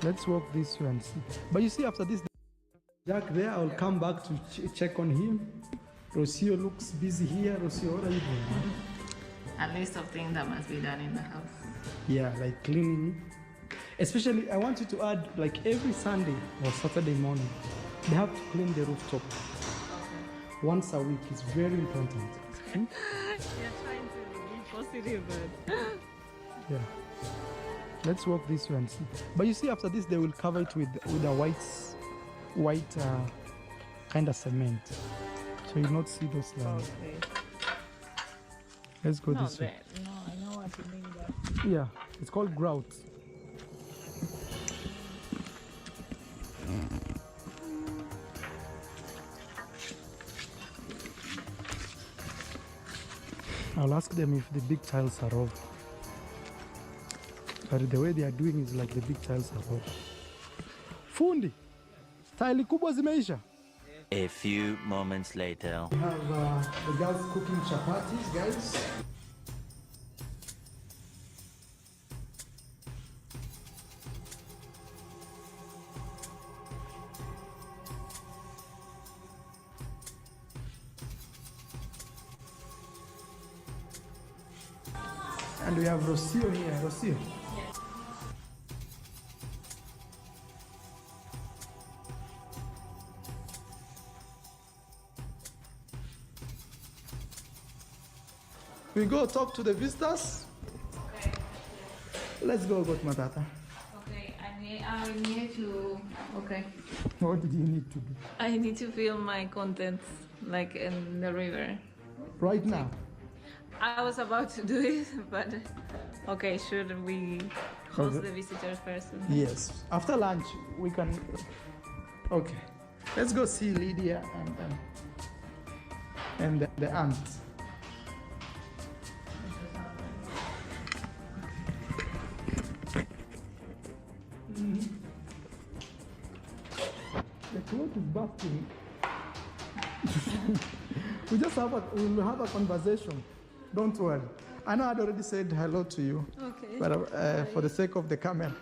Let's walk this way and see. But you see, after this, Jack there, I'll come back to check on him. Rocio looks busy here. Rocio, what are you doing? A list of things that must be done in the house. Yeah, like cleaning. Especially, I want you to add, like every Sunday or Saturday morning, they have to clean the rooftop. Okay. Once a week. It's very important. You're trying to be positive, but... Yeah. Let's walk this way and see. But you see, after this, they will cover it with a white kind of cement. So you'll not see those lines. Okay. Let's go this way. No, I know what you mean. But... Yeah, it's called grout. I'll ask them if the big tiles are off. But the way they are doing is like the big tiles are off. Fundi, tile kubwa zimeisha. A few moments later. We have the girls cooking chapatis, guys. And we have Rocio here. Rocio. We go talk to the visitors. Okay. Let's go, Matata. Okay, I need to. Okay. What did you need to do? I need to film my contents like in the river. Right now? I was about to do it, but okay, should we host the visitors first? Yes. After lunch, we can. Okay. Let's go see Lydia and the aunt. The cloth is busting. We'll have a conversation. Don't worry. I know I'd already said hello to you. Okay. But for the sake of the camera.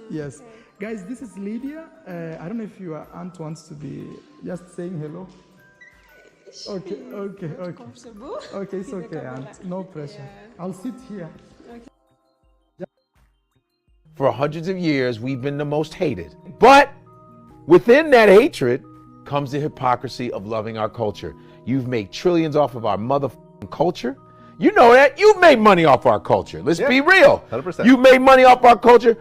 Yes. Okay. Guys, this is Lydia. I don't know if your aunt wants to be just saying hello. Okay. Comfortable? Okay, it's okay, aunt. No pressure. Yeah. I'll sit here. For hundreds of years, we've been the most hated. But within that hatred comes the hypocrisy of loving our culture. You've made trillions off of our motherfucking culture. You know that. You've made money off our culture. Let's be real. 100%. You've made money off our culture.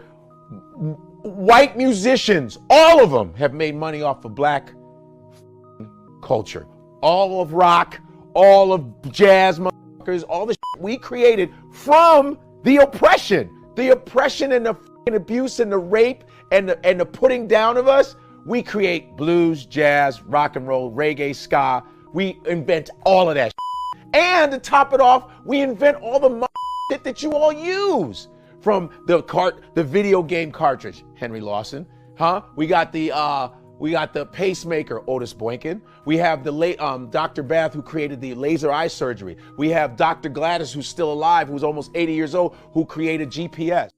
White musicians, all of them have made money off of black culture. All of rock, all of jazz motherfuckers, all the shit we created from the oppression and the abuse and the rape and the putting down of us. We create blues, jazz, rock and roll, reggae, ska. We invent all of that shit. And to top it off, we invent all the shit that you all use. From the video game cartridge, Henry Lawson, huh? We got the pacemaker, Otis Boynton. We have the late Dr. Bath, who created the laser eye surgery. We have Dr. Gladys, who's still alive, who's almost 80 years old, who created GPS.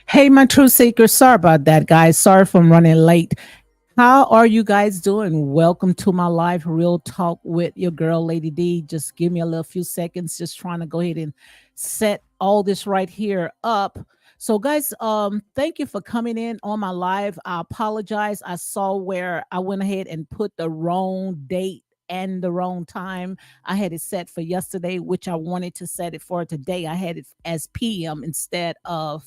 Hey, my true seekers. Sorry about that, guys. Sorry for running late. How are you guys doing? Welcome to my live real talk with your girl, Lady D. Just give me a little few seconds. Just trying to go ahead and set all this right here up. So, guys, thank you for coming in on my live. I apologize. I saw where I went ahead and put the wrong date and the wrong time. I had it set for yesterday, which I wanted to set it for today. I had it as PM instead of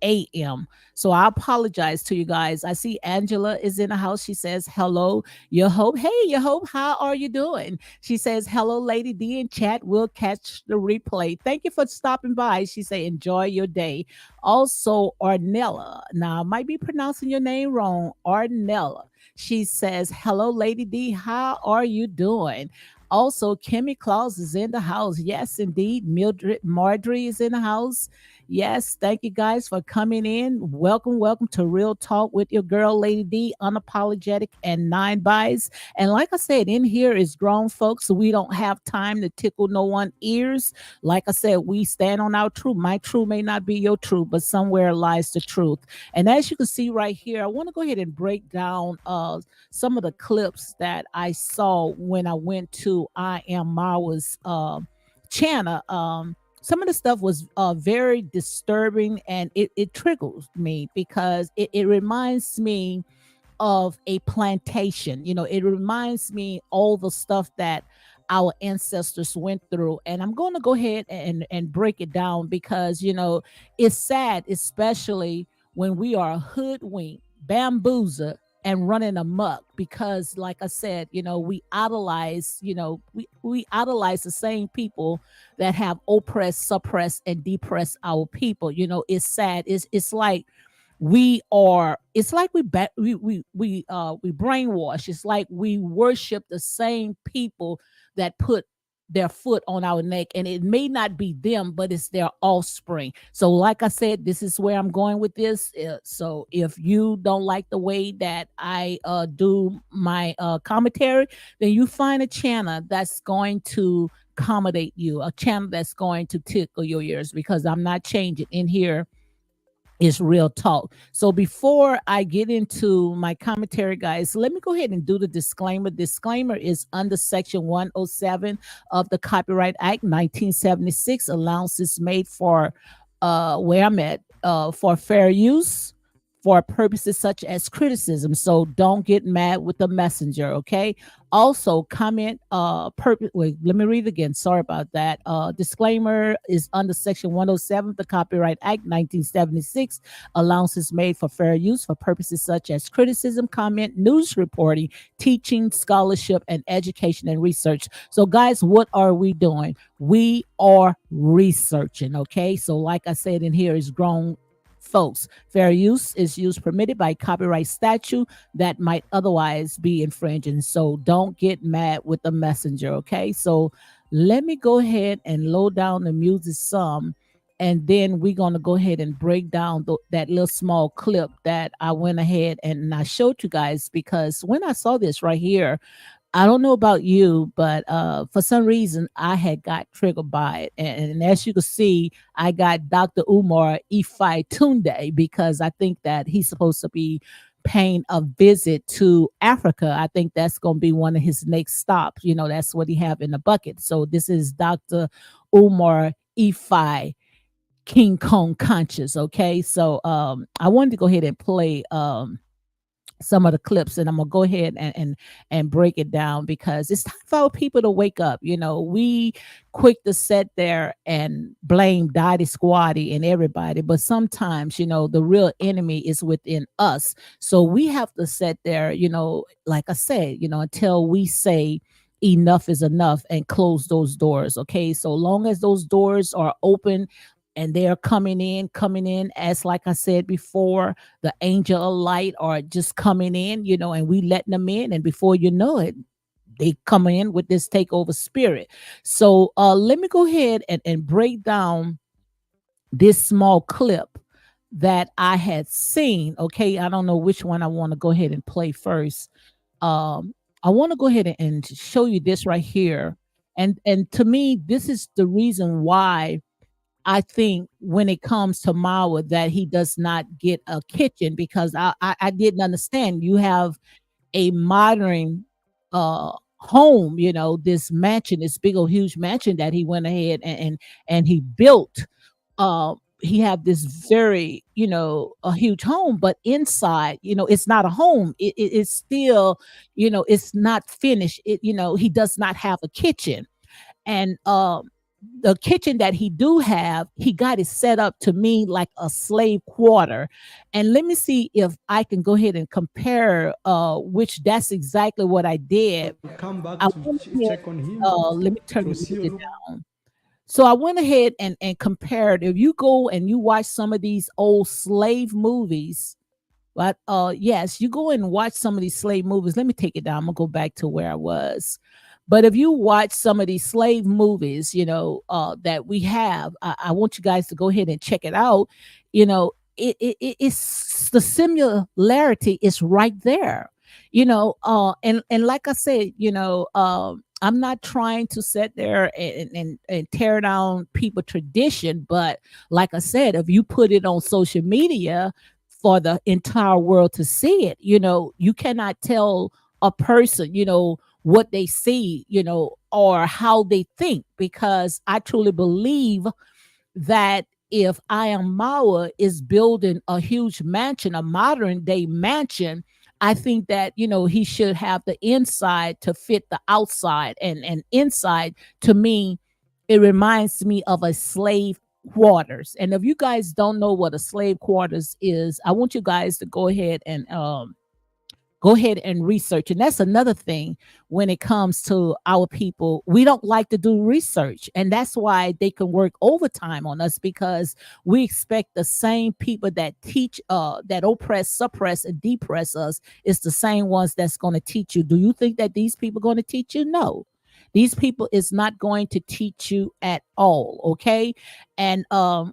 AM. So I apologize to you guys. I see Angela is in the house. She says, hello, your hope. Hey, your hope, how are you doing? She says, hello, Lady D in chat. We'll catch the replay. Thank you for stopping by. She say, enjoy your day. Also, Ornella. Now, I might be pronouncing your name wrong. Ornella. She says, hello, Lady D. How are you doing? Also, Kimmy Claus is in the house. Yes, indeed. Mildred Marjorie is in the house. Yes, thank you guys for coming in. Welcome to Real Talk with your girl, Lady D, unapologetic and 9 buys. And like I said, in here is grown folks, so we don't have time to tickle no one ears. Like I said, we stand on our truth. My truth may not be your truth, but somewhere lies the truth. And as you can see right here, I want to go ahead and break down some of the clips that I saw when I went to A.MQarol's channel. Some of the stuff was very disturbing, and it triggers me because it reminds me of a plantation. You know, it reminds me all the stuff that our ancestors went through. And I'm going to go ahead and break it down because, you know, it's sad, especially when we are hoodwinked, bamboozled, and running amok because, like I said, we idolize, we idolize the same people that have oppressed, suppressed, and depressed our people. It's sad. It's like we are. It's like we brainwash. It's like we worship the same people that put their foot on our neck, and it may not be them, but it's their offspring. So like I said, this is where I'm going with this. So if you don't like the way that I do my commentary, then you find a channel that's going to accommodate you, a channel that's going to tickle your ears, because I'm not changing in here. Is real talk. So before I get into my commentary, guys, let me go ahead and do the disclaimer. Disclaimer is under Section 107 of the Copyright Act 1976. Allowances made for where I'm at for fair use for purposes such as criticism. So don't get mad with the messenger, okay? Also, comment wait, let me read again. Sorry about that. Disclaimer is under Section 107 of the Copyright Act 1976. Allowances made for fair use for purposes such as criticism, comment, news reporting, teaching, scholarship, and education and research. So, guys, what are we doing? We are researching, okay? So, like I said in here, is grown folks. Fair use is use permitted by copyright statute that might otherwise be infringing. So don't get mad with the messenger, okay? So let me go ahead and load down the music some, and then we're going to go ahead and break down that little small clip that I went ahead and I showed you guys, because when I saw this right here, I don't know about you, but for some reason I had got triggered by it. And as you can see, I got Dr. Umar Ifai Tunde, because I think that he's supposed to be paying a visit to Africa. I think that's going to be one of his next stops. That's what he have in the bucket. So this is Dr. Umar Ifai, King Kong Conscious. Okay. So I wanted to go ahead and play some of the clips, and I'm gonna go ahead and break it down, because it's time for our people to wake up. We quick to sit there and blame Dottie Squatty and everybody, but sometimes the real enemy is within us. So we have to sit there, like I said, until we say enough is enough and close those doors. Okay, so long as those doors are open and they're coming in as, like I said before, the angel of light are just coming in, and we letting them in, and before you know it, they come in with this takeover spirit. So let me go ahead and break down this small clip that I had seen. Okay, I don't know which one I want to go ahead and play first. I want to go ahead and show you this right here. And to me, this is the reason why I think when it comes to Mawa that he does not get a kitchen, because I didn't understand. You have a modern home, this mansion, this big old huge mansion that he went ahead and he built. He had this very, a huge home, but inside, it's not a home. It's still, it's not finished. He does not have a kitchen. And the kitchen that he do have, he got it set up to me like a slave quarter. And let me see if I can go ahead and compare, which that's exactly what I did. We'll come back I to went ahead, check on him. let me turn the Rocio, music look, down. So I went ahead and compared. If you go and you watch some of these old slave movies, but yes, you go and watch some of these slave movies. Let me take it down. I'm gonna go back to where I was. But if you watch some of these slave movies, that we have, I want you guys to go ahead and check it out. It's the similarity is right there. And like I said, I'm not trying to sit there and tear down people tradition, but like I said, if you put it on social media for the entire world to see it, you cannot tell a person, what they see, or how they think, because I truly believe that if I am Mawa is building a huge mansion, a modern day mansion, I think that he should have the inside to fit the outside, and inside to me, it reminds me of a slave quarters. And if you guys don't know what a slave quarters is, I want you guys to go ahead and Go ahead and research. And that's another thing when it comes to our people. We don't like to do research. And that's why they can work overtime on us, because we expect the same people that teach, that oppress, suppress, and depress us is the same ones that's going to teach you. Do you think that these people are going to teach you? No. These people is not going to teach you at all. Okay. And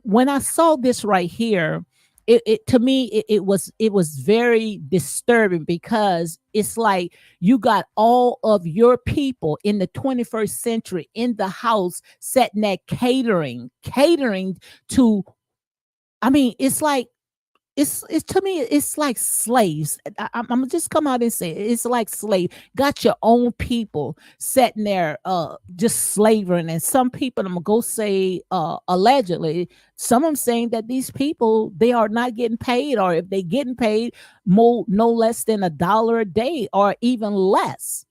when I saw this right here, it to me it was very disturbing, because it's like you got all of your people in the 21st century in the house setting that catering to, I mean, it's like it's to me it's like slaves. I'm gonna just come out and say it's like slave. Got your own people sitting there just slavering. And some people, I'm gonna go say allegedly, some of them saying that these people, they are not getting paid, or if they getting paid, more no less than $1 a day or even less.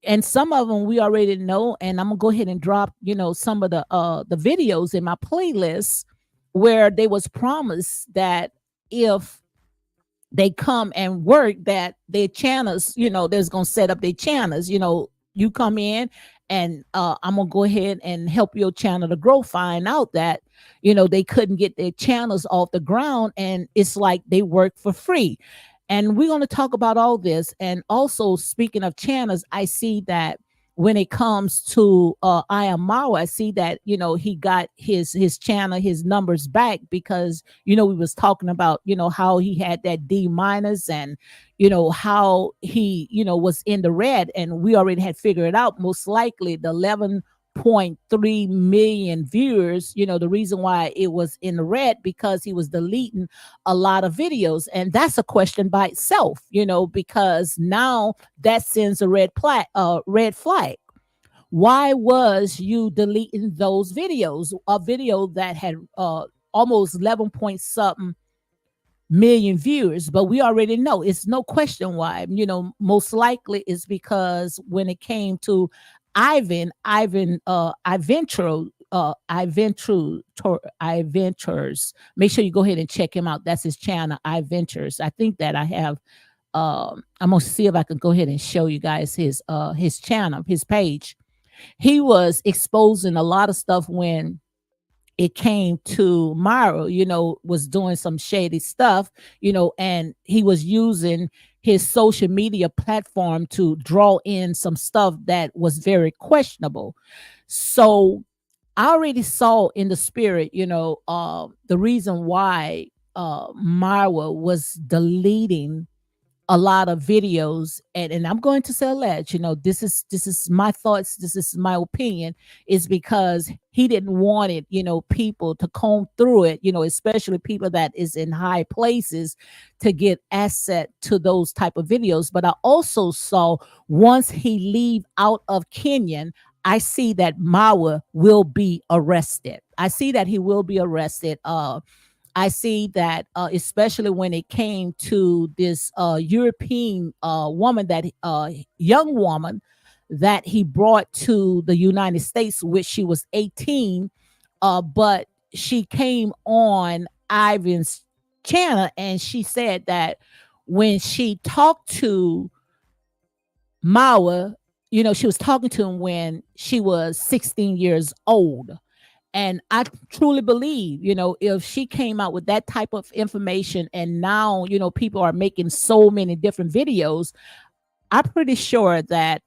And some of them we already know, and I'm gonna go ahead and drop, some of the videos in my playlist where they was promised that if they come and work, that their channels, there's gonna set up their channels. You come in, and I'm gonna go ahead and help your channel to grow. Find out that they couldn't get their channels off the ground, and it's like they work for free. And we're going to talk about all this. And also, speaking of channels, I see that when it comes to A.MQarol, I see that he got his channel, his numbers back, because we was talking about how he had that D minus, and how he was in the red, and we already had figured out most likely the 11.3 million viewers. The reason why it was in the red, because he was deleting a lot of videos. And that's a question by itself, because now that sends a red flag. Why was you deleting those videos? A video that had almost 11 point something million viewers, but we already know it's no question why. Most likely it's because when it came to I Ventures. Make sure you go ahead and check him out. That's his channel, I Ventures. I think that I have. I'm gonna see if I can go ahead and show you guys his channel, his page. He was exposing a lot of stuff when it came to Myra, was doing some shady stuff, and he was using his social media platform to draw in some stuff that was very questionable. So I already saw in the spirit, the reason why Myra was deleting a lot of videos. And I'm going to say alleged, this is my thoughts, this is my opinion, is because he didn't want it, people to comb through it, especially people that is in high places, to get asset to those type of videos. But I also saw, once he leave out of Kenyan, I see that Mawa will be arrested. I see that he will be arrested. I see that, especially when it came to this European woman, that young woman that he brought to the United States, which she was 18, but she came on Ivan's channel, and she said that when she talked to Mawa, she was talking to him when she was 16 years old. And I truly believe, if she came out with that type of information, and now, people are making so many different videos, I'm pretty sure that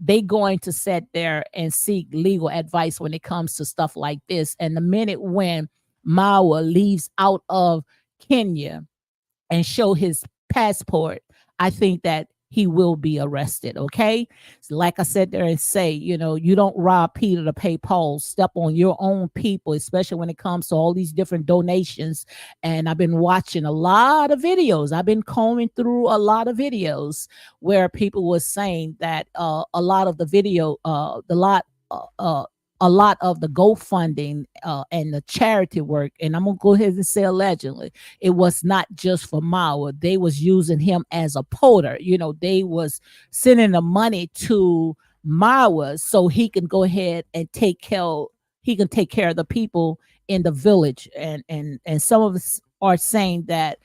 they going to sit there and seek legal advice when it comes to stuff like this. And the minute when Mawa leaves out of Kenya and show his passport, I think that he will be arrested. Okay. So like I said there, and say, you don't rob Peter to pay Paul. Step on your own people, especially when it comes to all these different donations. And I've been watching a lot of videos. I've been combing through a lot of videos where people were saying that a lot of the video, a lot of the GoFunding and the charity work, and I'm gonna go ahead and say allegedly, it was not just for Mawa. They was using him as a porter. They was sending the money to Mawa so he can go ahead and he can take care of the people in the village. And some of us are saying that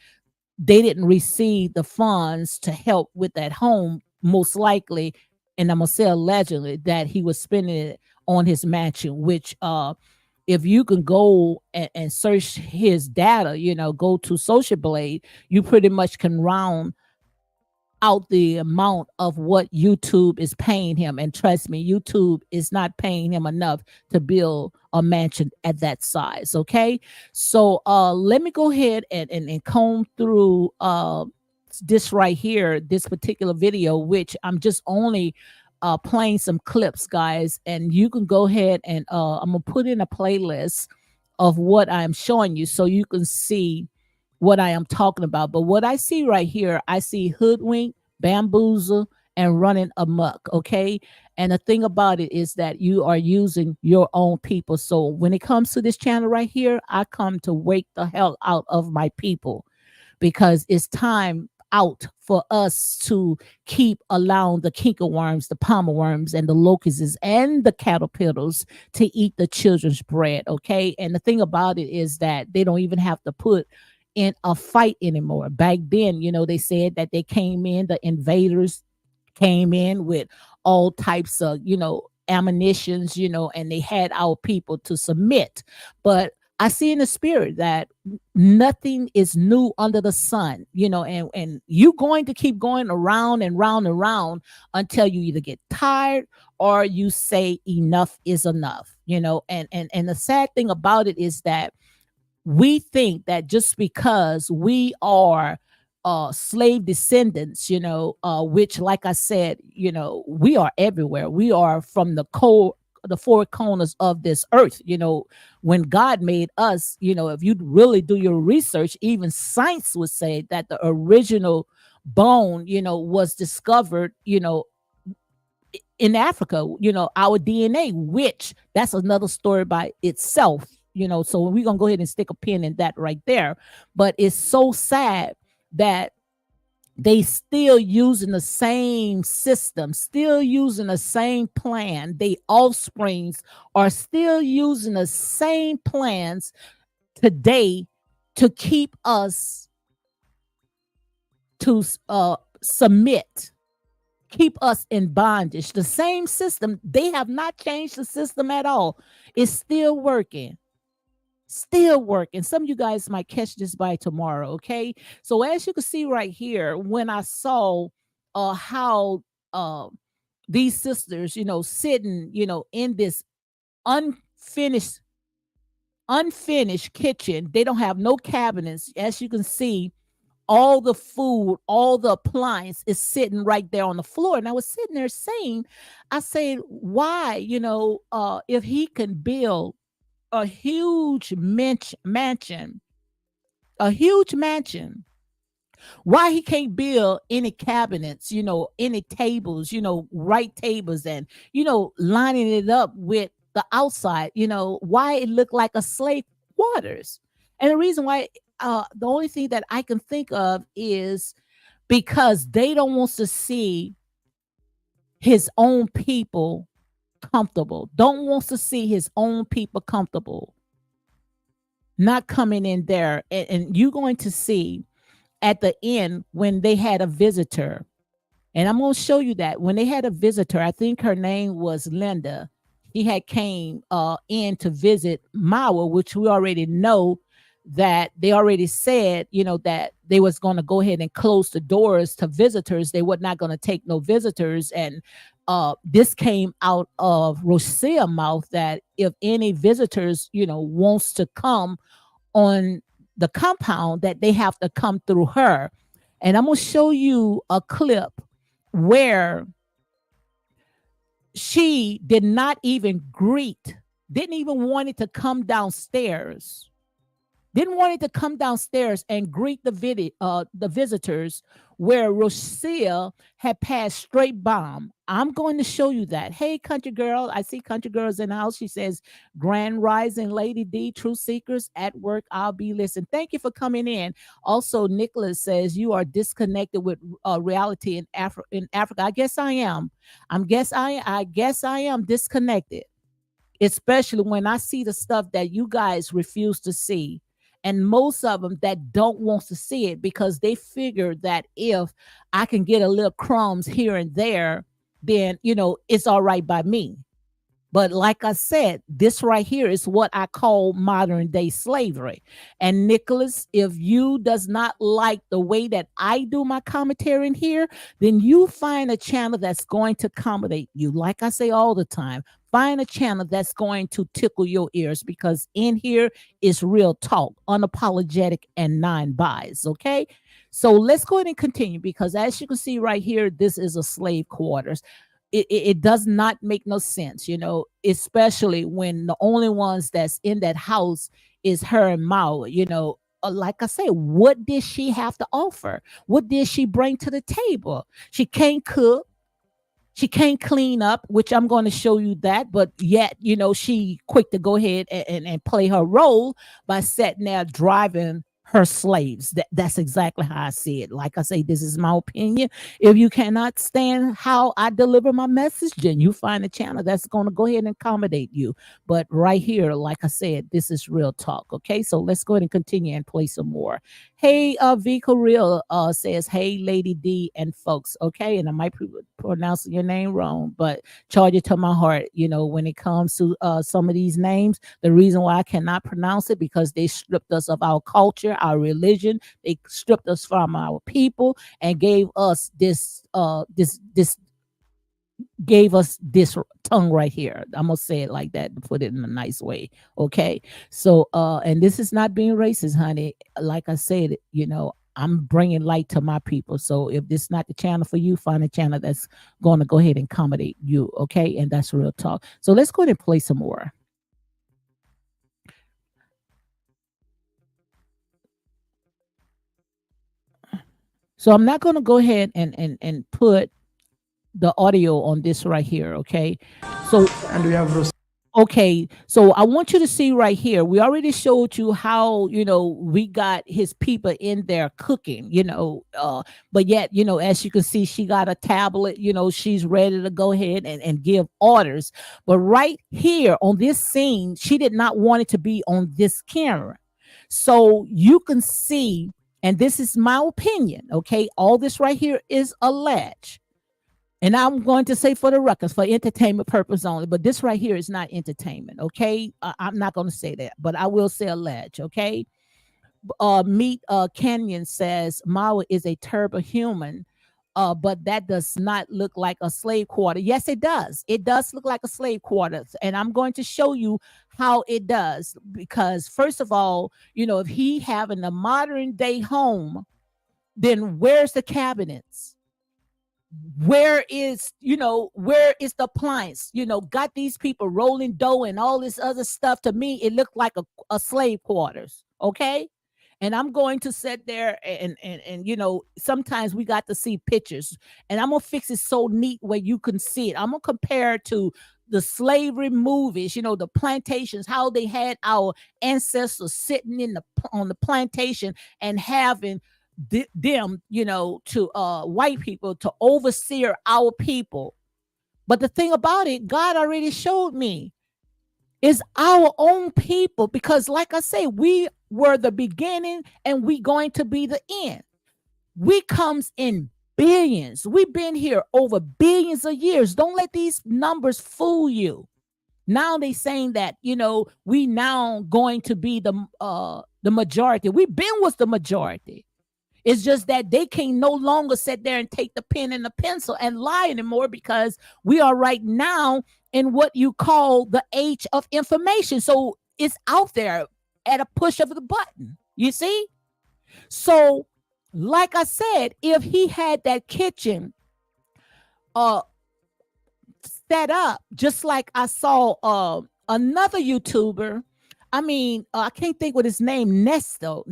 they didn't receive the funds to help with that home, most likely, and I'm gonna say allegedly that he was spending it on his mansion, which if you can go and search his data, go to Social Blade, you pretty much can round out the amount of what YouTube is paying him. And trust me, YouTube is not paying him enough to build a mansion at that size. Okay. So let me go ahead and comb through this right here, this particular video, which I'm just only playing some clips, guys. And you can go ahead and I'm gonna put in a playlist of what I'm showing you so you can see what I am talking about. But what I see right here, I see hoodwink, bamboozle, and running amok. Okay. And the thing about it is that you are using your own people. So when it comes to this channel right here, I come to wake the hell out of my people, because it's time out for us to keep allowing the worms, the palmer worms, and the locusts and the caterpillars to eat the children's bread. Okay. And the thing about it is that they don't even have to put in a fight anymore. Back then, they said that they came in, the invaders came in with all types of, ammunitions, and they had our people to submit. But I see in the spirit that nothing is new under the sun, and you going to keep going around and round and round until you either get tired or you say enough is enough, and the sad thing about it is that we think that just because we are slave descendants, which, like I said, we are everywhere. We are from the four corners of this earth. When God made us, if you really do your research, even science would say that the original bone, was discovered, in Africa, our DNA, which that's another story by itself, so we're going to go ahead and stick a pin in that right there. But it's so sad that they still using the same system, still using the same plan. They offsprings are still using the same plans today to keep us to submit, keep us in bondage. The same system, they have not changed the system at all. It's still working. Still working. Some of you guys might catch this by tomorrow. Okay. So as you can see right here, when I saw how these sisters, sitting, in this unfinished kitchen, they don't have no cabinets. As you can see, all the food, all the appliance is sitting right there on the floor. And I was sitting there saying, I said, why, if he can build a huge mansion, why he can't build any cabinets, any tables, right tables, and, lining it up with the outside, why it looked like a slave quarters. And the reason why, the only thing that I can think of is because they don't want to see his own people comfortable, don't want to see his own people comfortable, not coming in there. And you're going to see at the end when they had a visitor, and I'm going to show you that when they had a visitor, I think her name was Linda. He had came in to visit Mawa, which we already know that they already said, that they was going to go ahead and close the doors to visitors. They were not going to take no visitors. And this came out of Rocia's mouth that if any visitors, wants to come on the compound, that they have to come through her. And I'm going to show you a clip where she did not even greet, didn't even want it to come downstairs. Didn't want it to come downstairs and greet the visitors, where Rocio had passed straight bomb. I'm going to show you that. Hey, country girl. I see country girls in the house. She says, Grand Rising Lady D, True Seekers at work. I'll be listening. Thank you for coming in. Also, Nicholas says you are disconnected with reality in Africa. I guess I am. I guess I am disconnected, especially when I see the stuff that you guys refuse to see. And most of them that don't want to see it because they figure that if I can get a little crumbs here and there, then, it's all right by me. But like I said, this right here is what I call modern day slavery. And Nicholas, if you does not like the way that I do my commentary in here, then you find a channel that's going to accommodate you. Like I say all the time, find a channel that's going to tickle your ears, because in here is real talk, unapologetic and non-biased. Okay. So let's go ahead and continue, because as you can see right here, this is a slave quarters. It does not make no sense, especially when the only ones that's in that house is her and Mao. Like I say, what did she have to offer? What did she bring to the table? She can't cook. She can't clean up, which I'm going to show you that. But yet, she quick to go ahead and play her role by sitting there driving her slaves. That's exactly how I see it. Like I say, this is my opinion. If you cannot stand how I deliver my message, then you find a channel that's going to go ahead and accommodate you. But right here, like I said, this is real talk. Okay, so let's go ahead and continue and play some more. Hey, A.MQarol says, hey, Lady D and folks. Okay, and I might be pronouncing your name wrong, but charge it to my heart. When it comes to some of these names, the reason why I cannot pronounce it, because they stripped us of our culture, our religion. They stripped us from our people and gave us this tongue right here. I'm gonna say it like that to put it in a nice way. Okay, so and this is not being racist, honey. Like I said, I'm bringing light to my people. So if this is not the channel for you, find a channel that's going to go ahead and accommodate you. Okay, and that's real talk. So let's go ahead and play some more. So I'm not going to go ahead and put the audio on this right here. Okay. So, And we have Rocio. okay, so I want you to see right here. We already showed you how, we got his people in there cooking, but yet, as you can see, she got a tablet, she's ready to go ahead and give orders. But right here on this scene, she did not want it to be on this camera. So you can see, and this is my opinion, okay? All this right here is alleged. And I'm going to say for the records, for entertainment purpose only, but this right here is not entertainment, okay? I'm not going to say that, but I will say alleged, okay? Meet Kenyon says Mao is a turbo human, but that does not look like a slave quarter. Yes, it does. It does look like a slave quarter, and I'm going to show you how it does. Because first of all, if he having a modern day home, then where's the cabinets? Where is the appliance? Got these people rolling dough and all this other stuff. To me, it looked like a slave quarters. Okay. And I'm going to sit there and sometimes we got to see pictures, and I'm gonna fix it so neat where you can see it. I'm gonna compare it to the slavery movies, the plantations, how they had our ancestors sitting on the plantation and having them, to white people to oversee our people. But the thing about it, God already showed me, is our own people, because like I say, we were the beginning and we going to be the end. We comes in billions. We've been here over billions of years. Don't let these numbers fool you. Now they saying that, we now going to be the majority. We been was the majority. It's just that they can no longer sit there and take the pen and the pencil and lie anymore, because we are right now in what you call the age of information. So it's out there at a push of the button, you see? So like I said, if he had that kitchen set up, just like I saw another YouTuber, I can't think what his name, Nesto,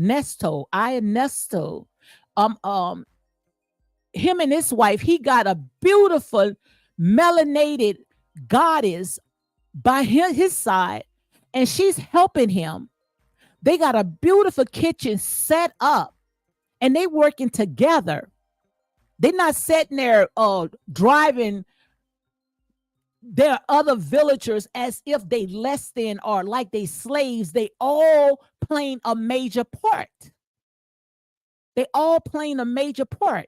him and his wife, he got a beautiful melanated goddess by his side, and she's helping him. They got a beautiful kitchen set up, and they working together. They're not sitting there driving there are other villagers as if they less than or like they slaves. They all playing a major part. They all playing a major part.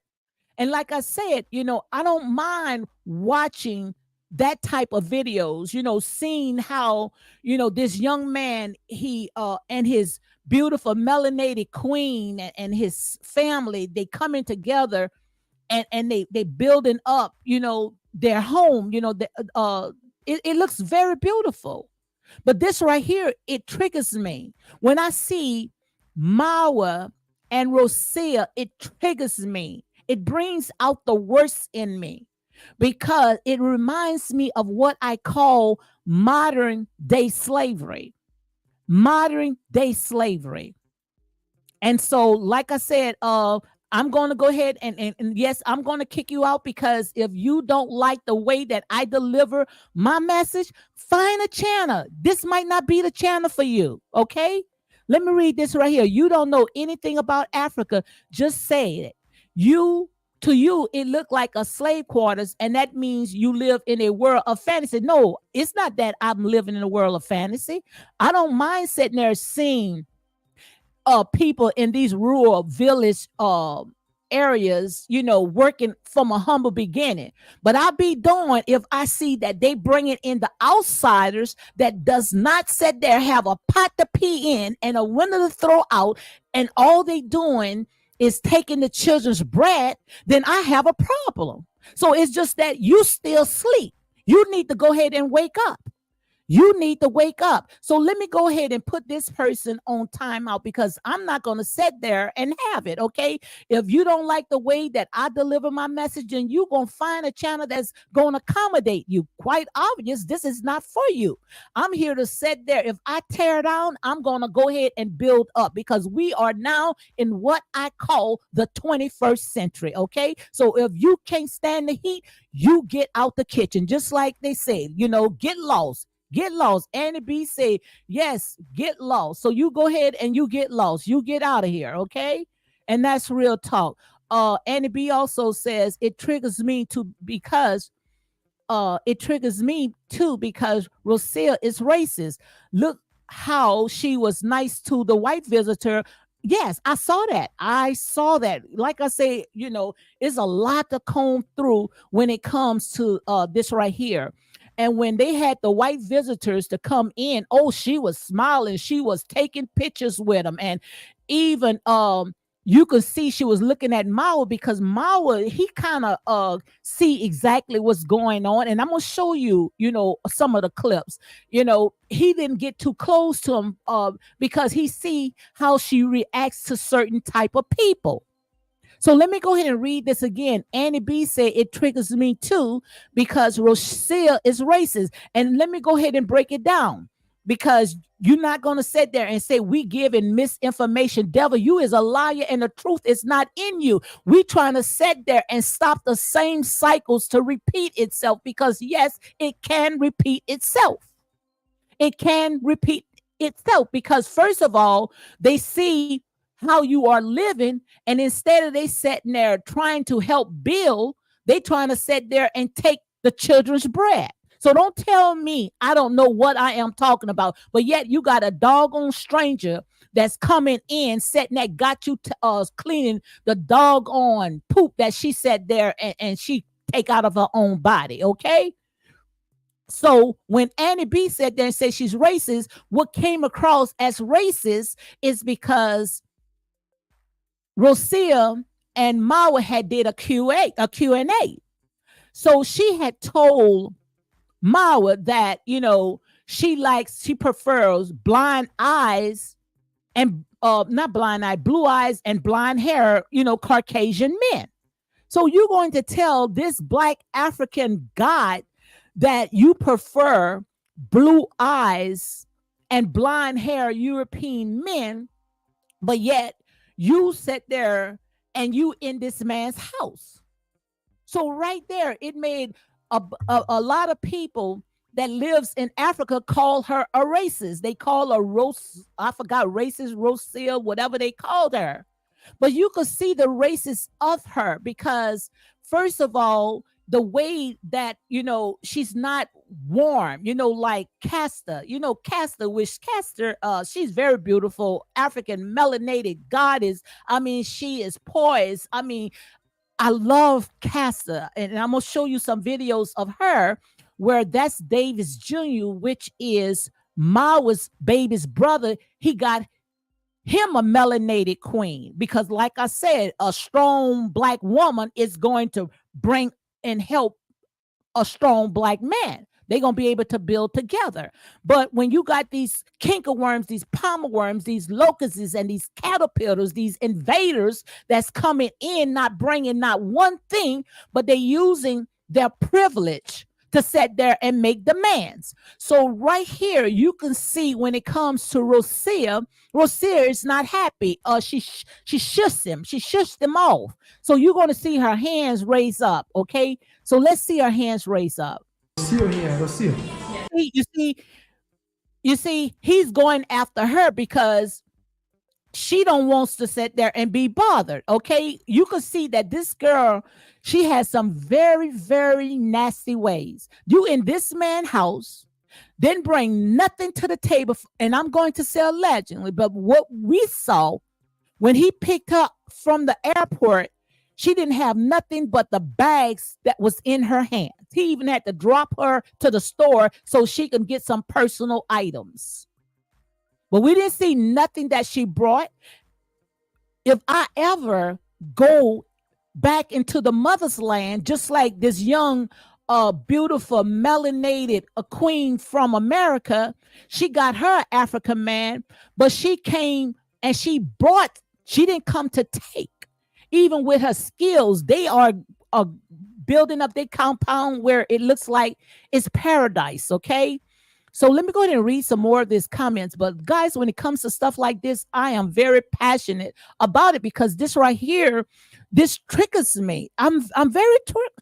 And like I said, I don't mind watching that type of videos, seeing how, this young man, he and his beautiful melanated queen and his family, they coming together and they building up, their home, it looks very beautiful. But this right here, it triggers me. When I see Mawa and Rocio, it triggers me. It brings out the worst in me because it reminds me of what I call modern day slavery. Modern day slavery. And so, like I said, I'm going to go ahead and yes, I'm going to kick you out because if you don't like the way that I deliver my message, find a channel. This might not be the channel for you. Okay. Let me read this right here. You don't know anything about Africa. Just say it. To you, it looked like a slave quarters, and that means you live in a world of fantasy. No, it's not that I'm living in a world of fantasy. I don't mind sitting there seeing people in these rural village areas, working from a humble beginning. But I'll be darned if I see that they bringing in the outsiders that does not sit there, have a pot to pee in and a window to throw out, and all they doing is taking the children's bread, then I have a problem. So it's just that you still sleep. You need to go ahead and wake up. You need to wake up. So let me go ahead and put this person on timeout because I'm not going to sit there and have it. Okay. If you don't like the way that I deliver my message, then you're going to find a channel that's going to accommodate you. Quite obvious. This is not for you. I'm here to sit there. If I tear down, I'm going to go ahead and build up because we are now in what I call the 21st century. Okay. So if you can't stand the heat, you get out the kitchen. Just like they say, get lost. Get lost. Annie B say, yes, get lost. So you go ahead and you get lost. You get out of here, okay? And that's real talk. Annie B also says it triggers me too because Rocio is racist. Look how she was nice to the white visitor. Yes, I saw that. Like I say, it's a lot to comb through when it comes to this right here. And when they had the white visitors to come in, she was smiling. She was taking pictures with them. And even you could see she was looking at Mawa because Mawa, he kind of see exactly what's going on. And I'm going to show you, some of the clips. He didn't get too close to him because he see how she reacts to certain type of people. So let me go ahead and read this again. Annie B said it triggers me too because Rocio is racist. And let me go ahead and break it down because you're not going to sit there and say we giving misinformation. Devil, you is a liar and the truth is not in you. We trying to sit there and stop the same cycles to repeat itself because yes, it can repeat itself. It can repeat itself because first of all, they see how you are living, and instead of they sitting there trying to help build, they trying to sit there and take the children's bread. So don't tell me I don't know what I am talking about, but yet you got a doggone stranger that's coming in, sitting there, got you cleaning the doggone poop that she sat there and she take out of her own body, okay? So when Annie B sat there and said she's racist, what came across as racist is because Rocio and Mawa had did a Q&A. So she had told Mawa that, she prefers blind eyes and blue eyes and blonde hair, Caucasian men. So you're going to tell this Black African God that you prefer blue eyes and blonde hair European men, but yet you sit there and you in this man's house. So right there, it made a lot of people that lives in Africa call her a racist. They call her racist, Rocio, whatever they called her. But you could see the racist of her because first of all, the way that, she's not warm, like Castor, Castor, which Castor, she's very beautiful, African melanated goddess. I mean, she is poised. I mean, I love Castor, and I'm gonna show you some videos of her where that's Davis Jr., which is Mawa's baby's brother. He got him a melanated queen because, like I said, a strong black woman is going to bring and help a strong black man. They're going to be able to build together. But when you got these cankerworms, these palmer worms, these locusts, and these caterpillars, these invaders that's coming in, not bringing not one thing, but they're using their privilege to sit there and make demands. So right here, you can see when it comes to Rocio is not happy. She shushed him. She shushed him off. So you're going to see her hands raise up, okay? So let's see her hands raise up. Rocio here, Rocio. You see, he's going after her because she don't wants to sit there and be bothered, okay? You can see that this girl, she has some very, very nasty ways. You in this man's house, then bring nothing to the table, and I'm going to say allegedly, but what we saw when he picked her from the airport, she didn't have nothing but the bags that was in her hands. He even had to drop her to the store so she can get some personal items. But we didn't see nothing that she brought. If I ever go back into the mother's land, just like this young, beautiful, melanated queen from America, she got her African man, but she came and she didn't come to take. Even with her skills, they are building up their compound where it looks like it's paradise, okay? So let me go ahead and read some more of these comments. But guys, when it comes to stuff like this, I am very passionate about it because this right here, this triggers me. I'm very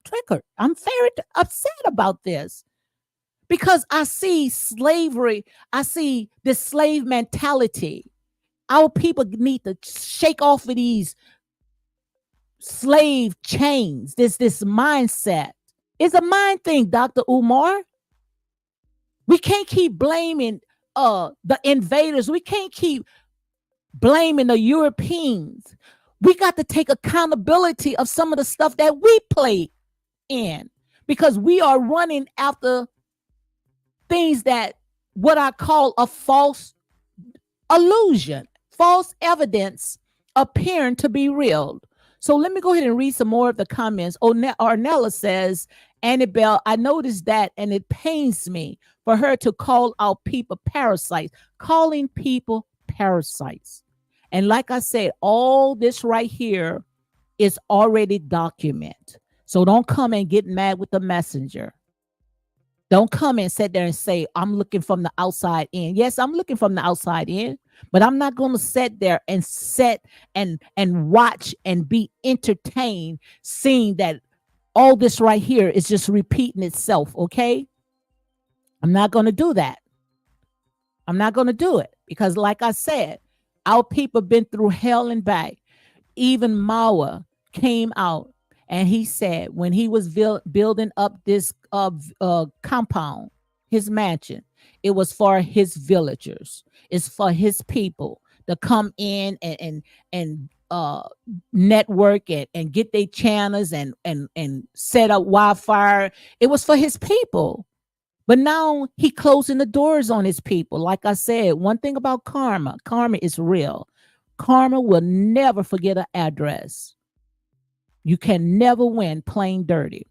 triggered. I'm very upset about this because I see slavery. I see this slave mentality. Our people need to shake off of these slave chains. This mindset. It's a mind thing, Dr. Umar. We can't keep blaming the invaders. We can't keep blaming the Europeans. We got to take accountability of some of the stuff that we play in because we are running after things that what I call a false illusion, false evidence appearing to be real. So let me go ahead and read some more of the comments. Arnella says, Annabelle, I noticed that and it pains me for her to call out people parasites, calling people parasites. And like I said, all this right here is already documented. So don't come and get mad with the messenger. Don't come and sit there and say, I'm looking from the outside in. Yes, I'm looking from the outside in, but I'm not going to sit there and watch and be entertained seeing that all this right here is just repeating itself, okay? I'm not going to do that. I'm not going to do it because like I said, our people been through hell and back. Even Mawa came out and he said when he was building up this compound, his mansion, it was for his villagers. It's for his people to come in and network it and get their channels and set up wildfire. It was for his people. But now he closing the doors on his people. Like I said, one thing about karma is real. Karma will never forget an address. You can never win plain dirty.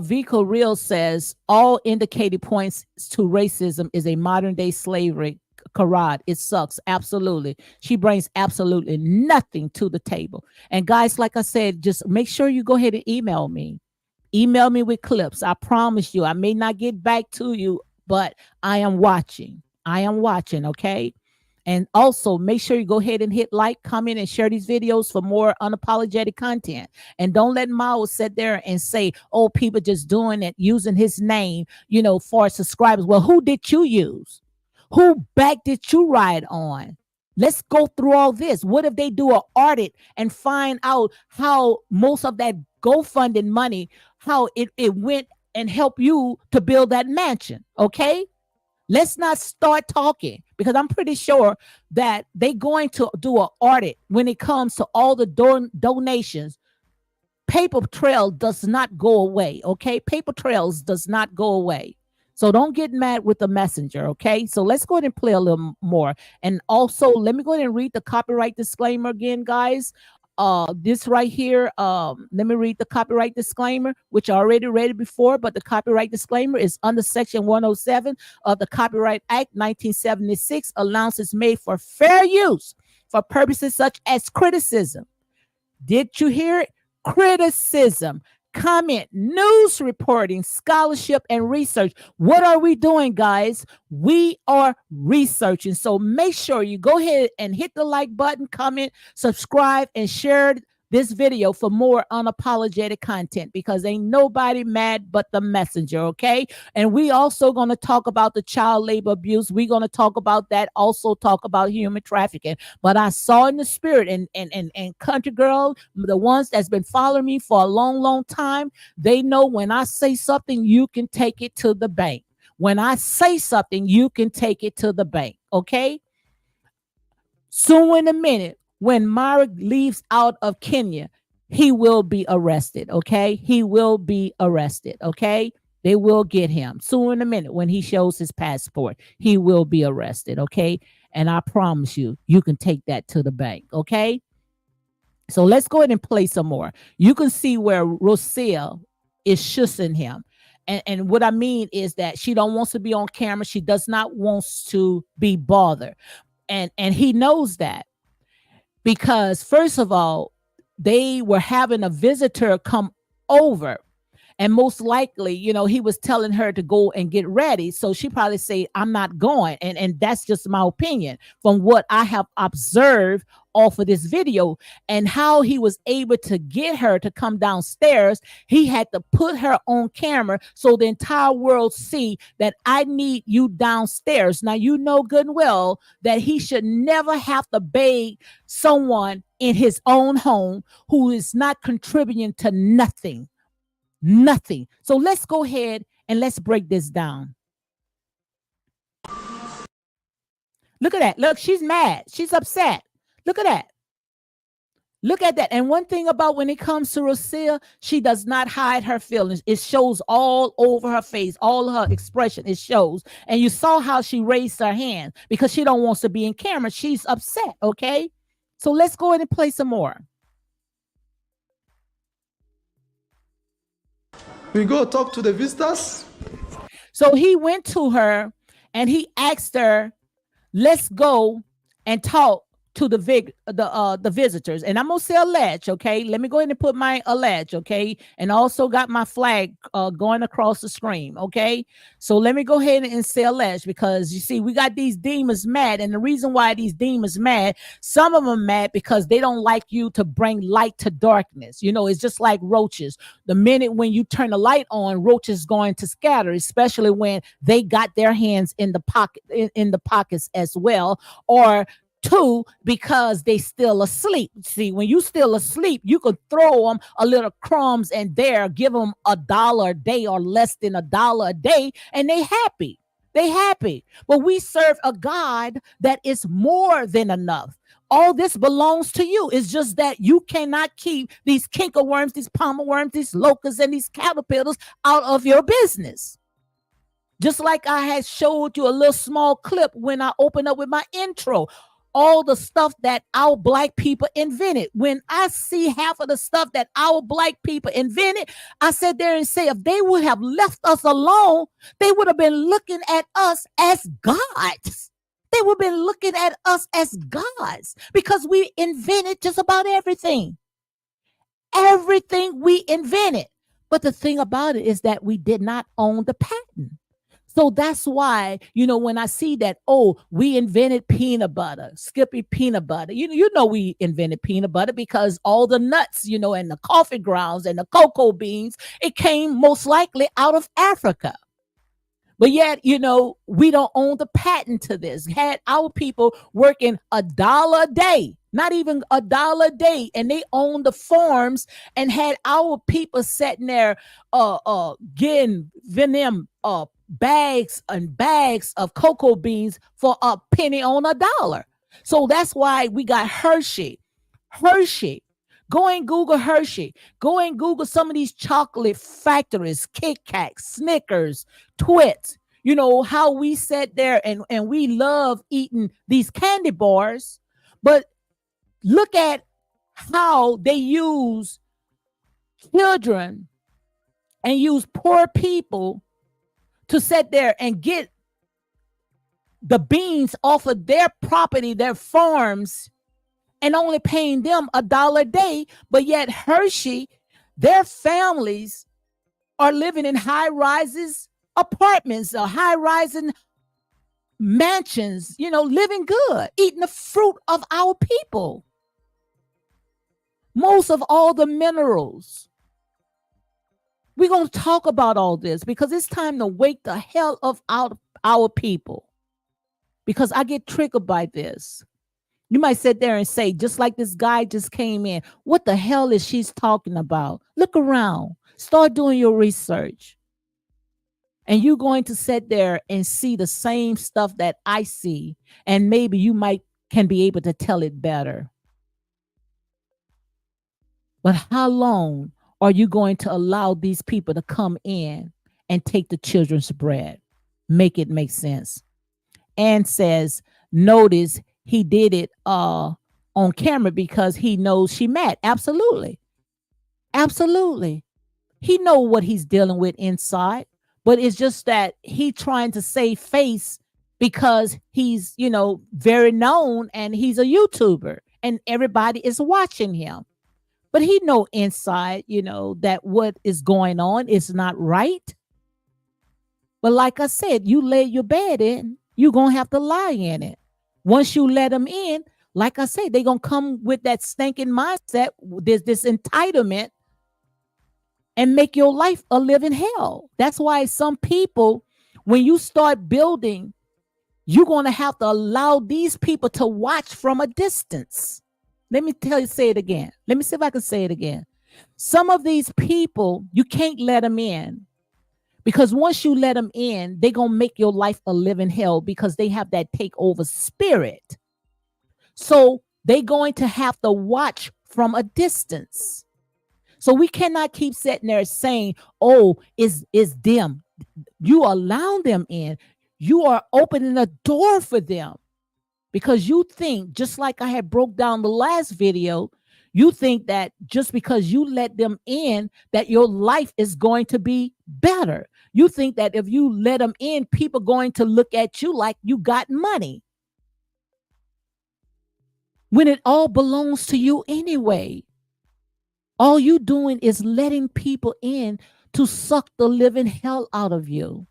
Vico Real says all indicated points to racism is a modern day slavery. Karad, it sucks. Absolutely. She brings absolutely nothing to the table. And guys, like I said, just make sure you go ahead and email me. Email me with clips. I promise you, I may not get back to you, but I am watching. I am watching, okay? And also make sure you go ahead and hit like, comment, and share these videos for more unapologetic content. And don't let Mao sit there and say, oh, people just doing it, using his name, for subscribers. Well, who did you use? Who back did you ride on? Let's go through all this. What if they do an audit and find out how most of that GoFunding money, how it went and help you to build that mansion? Okay. Let's not start talking, because I'm pretty sure that they're going to do an audit when it comes to all the donations. Paper trail does not go away. Okay. Paper trails does not go away. So don't get mad with the messenger. Okay. So let's go ahead and play a little more. And also, let me go ahead and read the copyright disclaimer again, guys. This right here, let me read the copyright disclaimer, which I already read it before, but the copyright disclaimer is under section 107 of the Copyright Act 1976. Allowances made for fair use for purposes such as criticism. Did you hear it? Criticism, comment, news reporting, scholarship, and research. What are we doing, guys? We are researching. So make sure you go ahead and hit the like button, comment, subscribe, and share this video for more unapologetic content, because ain't nobody mad but the messenger. Okay. And we also going to talk about the child labor abuse. We're going to talk about that, also talk about human trafficking. But I saw in the spirit, and country girl, the ones that's been following me for a long time, they know when I say something, you can take it to the bank. When I say something, you can take it to the bank. Okay. Soon in a minute, when Myrick leaves out of Kenya, he will be arrested. Okay. He will be arrested. Okay. They will get him soon in a minute. When he shows his passport, he will be arrested. Okay. And I promise you, you can take that to the bank. Okay. So let's go ahead and play some more. You can see where Rocio is shushing him. And what I mean is that she don't want to be on camera. She does not want to be bothered. And he knows that, because first of all, they were having a visitor come over, and most likely, he was telling her to go and get ready. So she probably say, I'm not going. And that's just my opinion from what I have observed off of this video, and how he was able to get her to come downstairs. He had to put her on camera so the entire world see that I need you downstairs. Now, you know good and well that he should never have to beg someone in his own home who is not contributing to nothing. Nothing. So let's go ahead and let's break this down. Look at that. Look, she's mad. She's upset. Look at that. Look at that. And one thing about when it comes to Rocio, she does not hide her feelings. It shows all over her face, all her expression. It shows. And you saw how she raised her hand because she don't want to be in camera. She's upset. Okay. So let's go ahead and play some more. We go talk to the visitors. So he went to her and he asked her, let's go and talk to the visitors. And I'm gonna say alleged. Okay, let me go ahead and put my alleged. Okay, and also got my flag going across the screen. Okay, so let me go ahead and say alleged, because you see we got these demons mad, and the reason why these demons mad, some of them mad because they don't like you to bring light to darkness. It's just like roaches. The minute when you turn the light on, roaches going to scatter, especially when they got their hands in the pocket in the pockets as well, or two, because they still asleep. See, when you still asleep, you could throw them a little crumbs and give them $1 a day or less than $1 a day, and they happy. They happy. But we serve a God that is more than enough. All this belongs to you. It's just that you cannot keep these cankerworms, these palmer worms, these locusts, and these caterpillars out of your business. Just like I had showed you a little small clip when I opened up with my intro. All the stuff that our Black people invented. When I see half of the stuff that our Black people invented, I sat there and say, if they would have left us alone, they would have been looking at us as gods. They would have been looking at us as gods, because we invented just about everything. Everything we invented. But the thing about it is that we did not own the patent. So that's why, when I see that, we invented peanut butter, Skippy peanut butter. You know we invented peanut butter because all the nuts, and the coffee grounds and the cocoa beans, it came most likely out of Africa. But yet, we don't own the patent to this. Had our people working $1 a day, not even $1 a day, and they owned the farms, and had our people sitting there getting venom bags and bags of cocoa beans for a penny on $1. So that's why we got Hershey. Go and Google Hershey. Go and Google some of these chocolate factories, Kit Kat, Snickers, Twits. How we sat there and we love eating these candy bars. But look at how they use children and use poor people to sit there and get the beans off of their property, their farms, and only paying them $1 a day. But yet Hershey, their families are living in high-rises apartments or high-rising mansions, living good, eating the fruit of our people. Most of all the minerals. We're going to talk about all this because it's time to wake the hell of our people. Because I get triggered by this. You might sit there and say, just like this guy just came in, what the hell is she talking about? Look around. Start doing your research. And you're going to sit there and see the same stuff that I see. And maybe you can be able to tell it better. But how long are you going to allow these people to come in and take the children's bread? Make it make sense. And says, notice he did it on camera because he knows she mad. Absolutely. He know what he's dealing with inside, but it's just that he trying to save face because he's, very known and he's a YouTuber and everybody is watching him. But he know inside, that what is going on is not right. But like I said, you lay your bed in, you're going to have to lie in it. Once you let them in, like I said, they're going to come with that stinking mindset. There's this entitlement and make your life a living hell. That's why some people, when you start building, you're going to have to allow these people to watch from a distance. Let me say it again. Let me see if I can say it again. Some of these people, you can't let them in. Because once you let them in, they're going to make your life a living hell because they have that takeover spirit. So they're going to have to watch from a distance. So we cannot keep sitting there saying, oh, it's them. You allow them in. You are opening a door for them. Because you think, just like I had broke down the last video, you think that just because you let them in, that your life is going to be better. You think that if you let them in, people are going to look at you like you got money. When it all belongs to you anyway. All you doing is letting people in to suck the living hell out of you.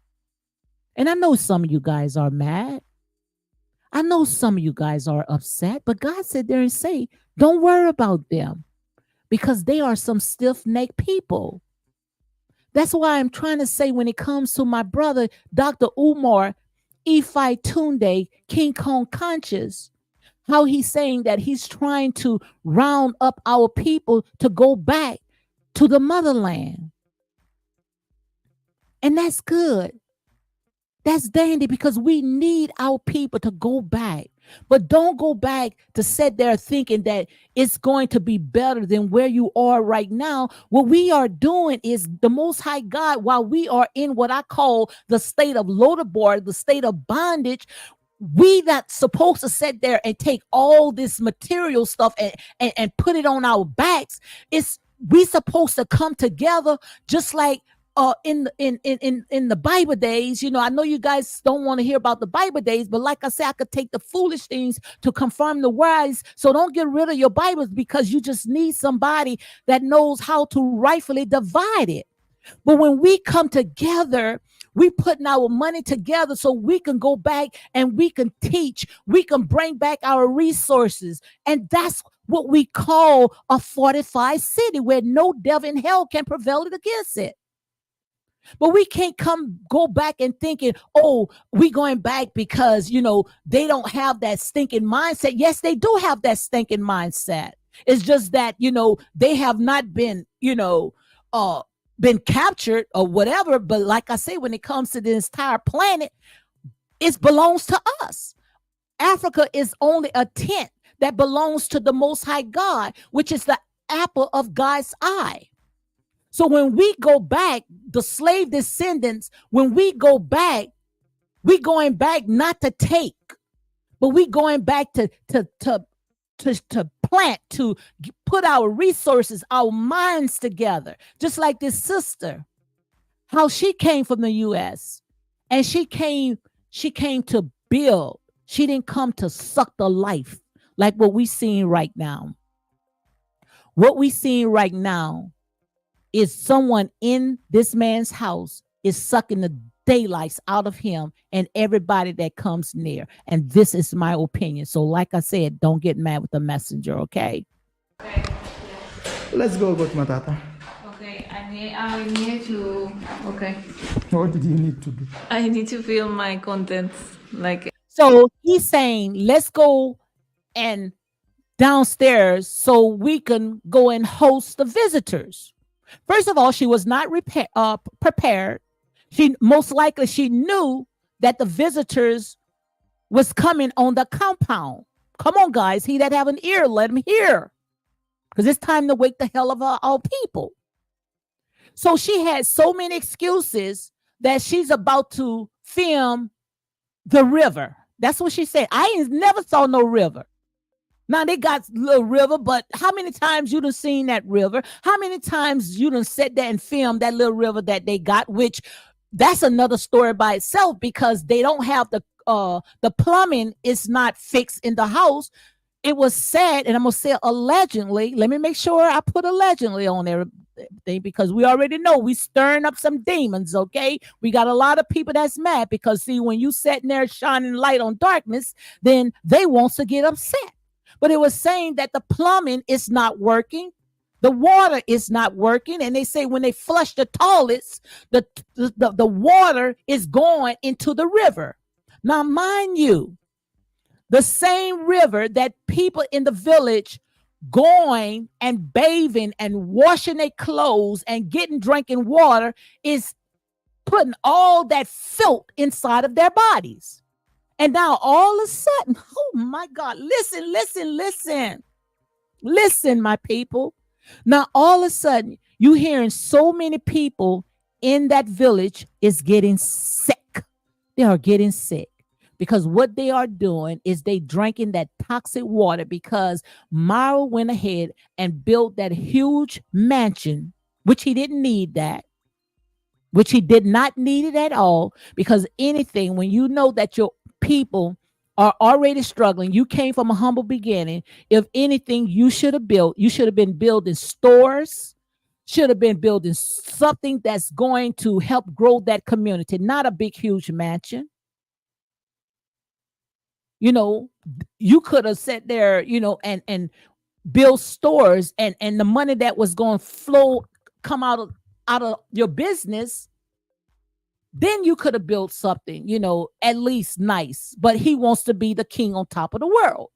And I know some of you guys are mad. I know some of you guys are upset, but God said there and say, don't worry about them because they are some stiff-necked people. That's why I'm trying to say when it comes to my brother, Dr. Umar Ifai Tunde, King Kong Conscious, how he's saying that he's trying to round up our people to go back to the motherland. And that's good. That's dandy because we need our people to go back. But don't go back to sit there thinking that it's going to be better than where you are right now. What we are doing is the Most High God, while we are in what I call the state of Lodabar, the state of bondage, we not supposed to sit there and take all this material stuff and put it on our backs. We supposed to come together just like in the Bible days. I know you guys don't want to hear about the Bible days, but like I said, I could take the foolish things to confirm the wise. So don't get rid of your Bibles because you just need somebody that knows how to rightfully divide it. But when we come together, we putting our money together so we can go back and we can teach, we can bring back our resources. And that's what we call a fortified city where no devil in hell can prevail against it. But we can't go back and thinking, oh, we going back because, they don't have that stinking mindset. Yes, they do have that stinking mindset. It's just that, they have not been, been captured or whatever. But like I say, when it comes to this entire planet, it belongs to us. Africa is only a tent that belongs to the Most High God, which is the apple of God's eye. So when we go back, the slave descendants, when we go back, we going back not to take, but we going back to plant, to put our resources, our minds together. Just like this sister, how she came from the U.S. and she came to build. She didn't come to suck the life like what we seeing right now. What we seeing right now is someone in this man's house is sucking the daylights out of him and everybody that comes near. And this is my opinion. So like I said, don't get mad with the messenger, okay? Okay. Let's go, Matata. Okay, I need to. Okay. What did you need to do? I need to fill my contents. So he's saying, let's go and downstairs so we can go and host the visitors. First of all, she was not prepared. She most likely she knew that the visitors was coming on the compound. Come on, guys. He that have an ear, let him hear. Because it's time to wake the hell of our people. So she had so many excuses that she's about to film the river. That's what she said. I ain't never saw no river. Now they got little river, but how many times you done seen that river? How many times you done sat there and filmed that little river that they got? Which that's another story by itself, because they don't have the plumbing is not fixed in the house. It was said, and I'm gonna say allegedly. Let me make sure I put allegedly on everything, because we already know we stirring up some demons. Okay, we got a lot of people that's mad because see, when you sitting there shining light on darkness, then they want to get upset. But it was saying that the plumbing is not working. The water is not working. And they say when they flush the toilets, the water is going into the river. Now, mind you, the same river that people in the village going and bathing and washing their clothes and getting drinking water is putting all that filth inside of their bodies. And now all of a sudden, oh my God, listen, my people. Now all of a sudden, you hearing so many people in that village is getting sick. They are getting sick because what they are doing is they drinking that toxic water, because Mara went ahead and built that huge mansion, which he didn't need that. Which he did not need it at all, because anything, when you know that your people are already struggling, you came from a humble beginning. If anything, you should have been building stores, should have been building something that's going to help grow that community, not a big, huge mansion. You could have sat there, and build stores, and the money that was going to flow, come out of your business, then you could have built something, at least nice. But he wants to be the king on top of the world.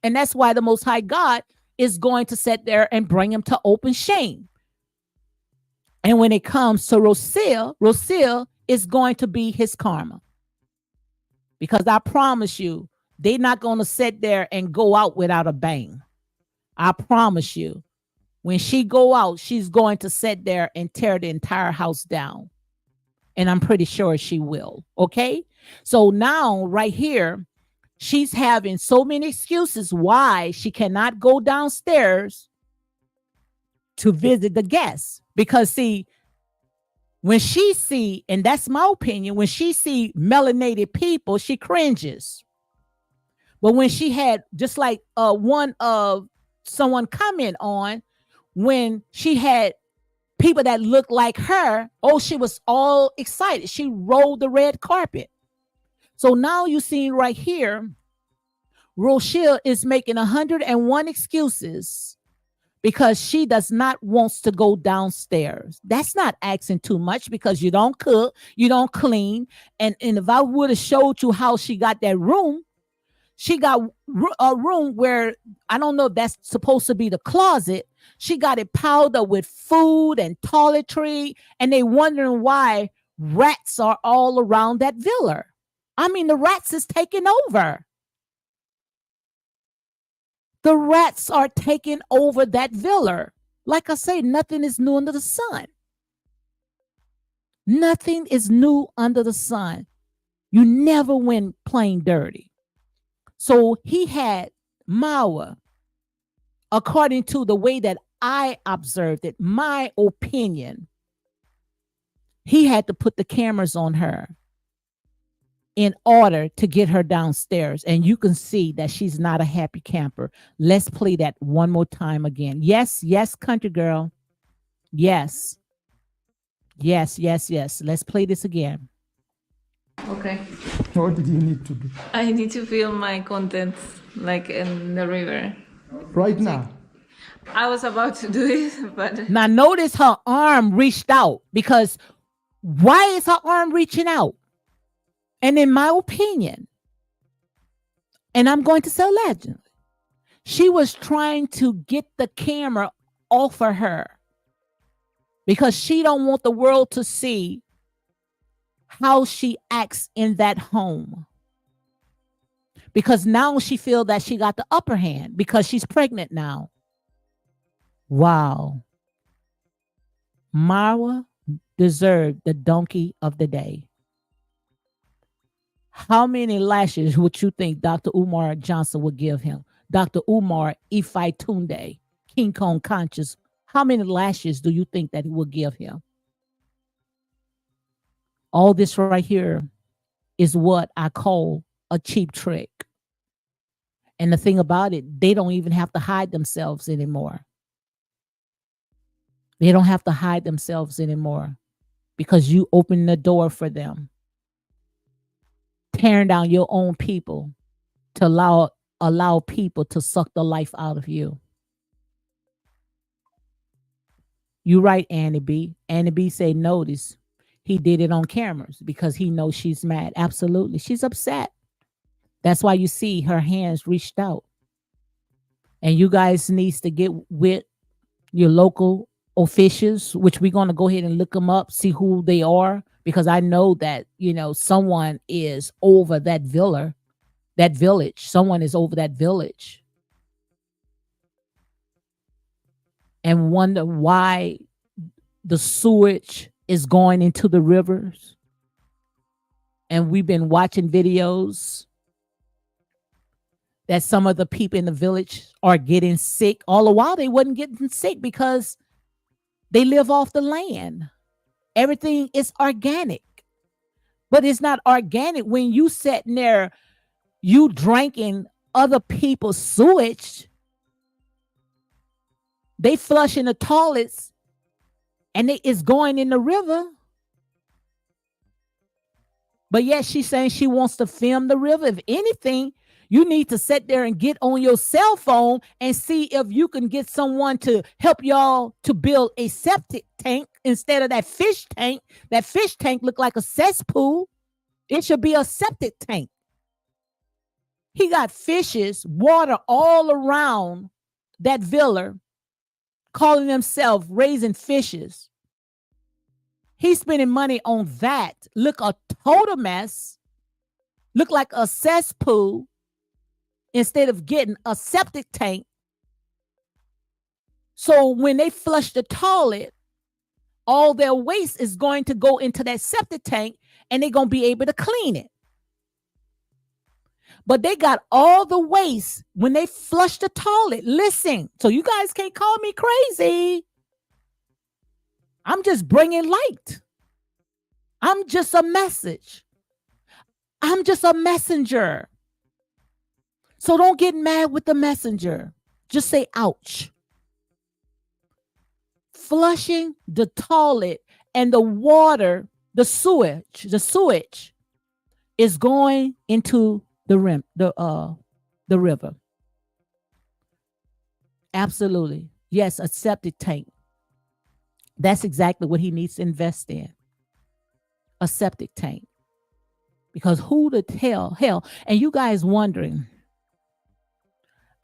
And that's why the Most High God is going to sit there and bring him to open shame. And when it comes to Rocio is going to be his karma. Because I promise you, they're not going to sit there and go out without a bang. I promise you. When she go out, she's going to sit there and tear the entire house down. And I'm pretty sure she will. Okay. So now right here, she's having so many excuses why she cannot go downstairs to visit the guests. Because see, when she see, and that's my opinion, when she see melanated people, she cringes. But when she had, just like one of someone comment on, when she had people that looked like her, she was all excited. She rolled the red carpet. So now you see right here, Rocio is making 101 excuses because she does not wants to go downstairs. That's not asking too much because you don't cook, you don't clean. And if I would have showed you how she got that room, she got a room where I don't know if that's supposed to be the closet. She got it piled up with food and toiletry, and they wondering why rats are all around that villa. I mean, the rats is taking over. The rats are taking over that villa. Like I say, nothing is new under the sun. Nothing is new under the sun. You never win playing dirty. So he had Mawa, according to the way that I observed it, my opinion, he had to put the cameras on her in order to get her downstairs. And you can see that she's not a happy camper. Let's play that one more time again. Yes, yes, country girl. Yes. Yes, yes, yes. Let's play this again. Okay. What did you need to do? I need to film my content like in the river. Right now? I was about to do it, but Now notice her arm reached out, because why is her arm reaching out? And in my opinion, and I'm going to say allegedly, she was trying to get the camera off of her because she don't want the world to see how she acts in that home. Because now she feels that she got the upper hand because she's pregnant now. Wow. Marwa deserved the donkey of the day. How many lashes would you think Dr. Umar Johnson would give him? Dr. Umar Ifai Tunde, King Kong Conscious. How many lashes do you think that he would give him? All this right here is what I call a cheap trick. And the thing about it, they don't even have to hide themselves anymore. They don't have to hide themselves anymore because you open the door for them, tearing down your own people to allow people to suck the life out of you. You right, Annie B. Annie B say notice he did it on cameras because he knows she's mad. Absolutely. She's upset. That's why you see her hands reached out. And you guys needs to get with your local officials, which we're going to go ahead and look them up, see who they are, because I know that, someone is over that villa, that village. Someone is over that village. And wonder why the sewage is going into the rivers. And we've been watching videos that some of the people in the village are getting sick. All the while they wasn't getting sick because they live off the land. Everything is organic. But it's not organic when you sitting there, you drinking other people's sewage. They flushing the toilets and it's going in the river. But yet she's saying she wants to film the river. If anything, you need to sit there and get on your cell phone and see if you can get someone to help y'all to build a septic tank instead of that fish tank. That fish tank look like a cesspool. It should be a septic tank. He got fishes, water all around that villa, calling himself raising fishes. He's spending money on that. Look a total mess. Look like a cesspool instead of getting a septic tank. So when they flush the toilet, all their waste is going to go into that septic tank and they're going to be able to clean it. But they got all the waste when they flush the toilet. Listen, so you guys can't call me crazy. I'm just bringing light. I'm just a message. I'm just a messenger. So don't get mad with the messenger. Just say, ouch. Flushing the toilet and the water, the sewage is going into the river. Absolutely. Yes, a septic tank. That's exactly what he needs to invest in. A septic tank. Because who the hell, and you guys wondering,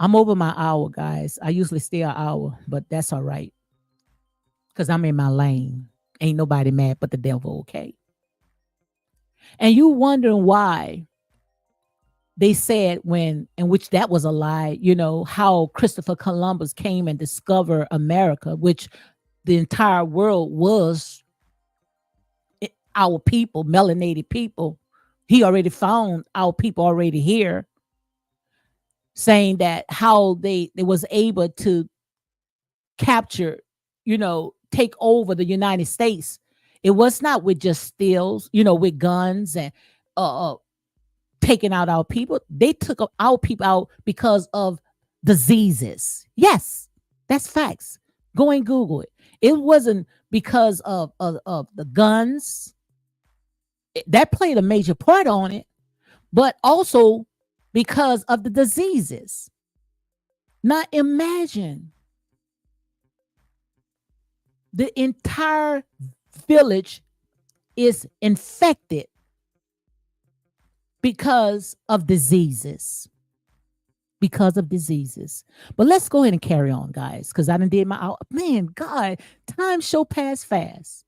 I'm over my hour, guys. I usually stay an hour, but that's all right. Because I'm in my lane. Ain't nobody mad but the devil, okay? And you wondering why they said when, in which that was a lie, how Christopher Columbus came and discovered America, which the entire world was our people, melanated people. He already found our people already here, saying that how they was able to capture, take over the United States. It was not with just steals, with guns and taking out our people. They took our people out because of diseases. Yes, that's facts. Go and Google it. It wasn't because of the guns. That played a major part on it, but also because of the diseases. Now imagine the entire village is infected because of diseases. Because of diseases. But let's go ahead and carry on, guys, because I done did my man, God, time sure passed fast.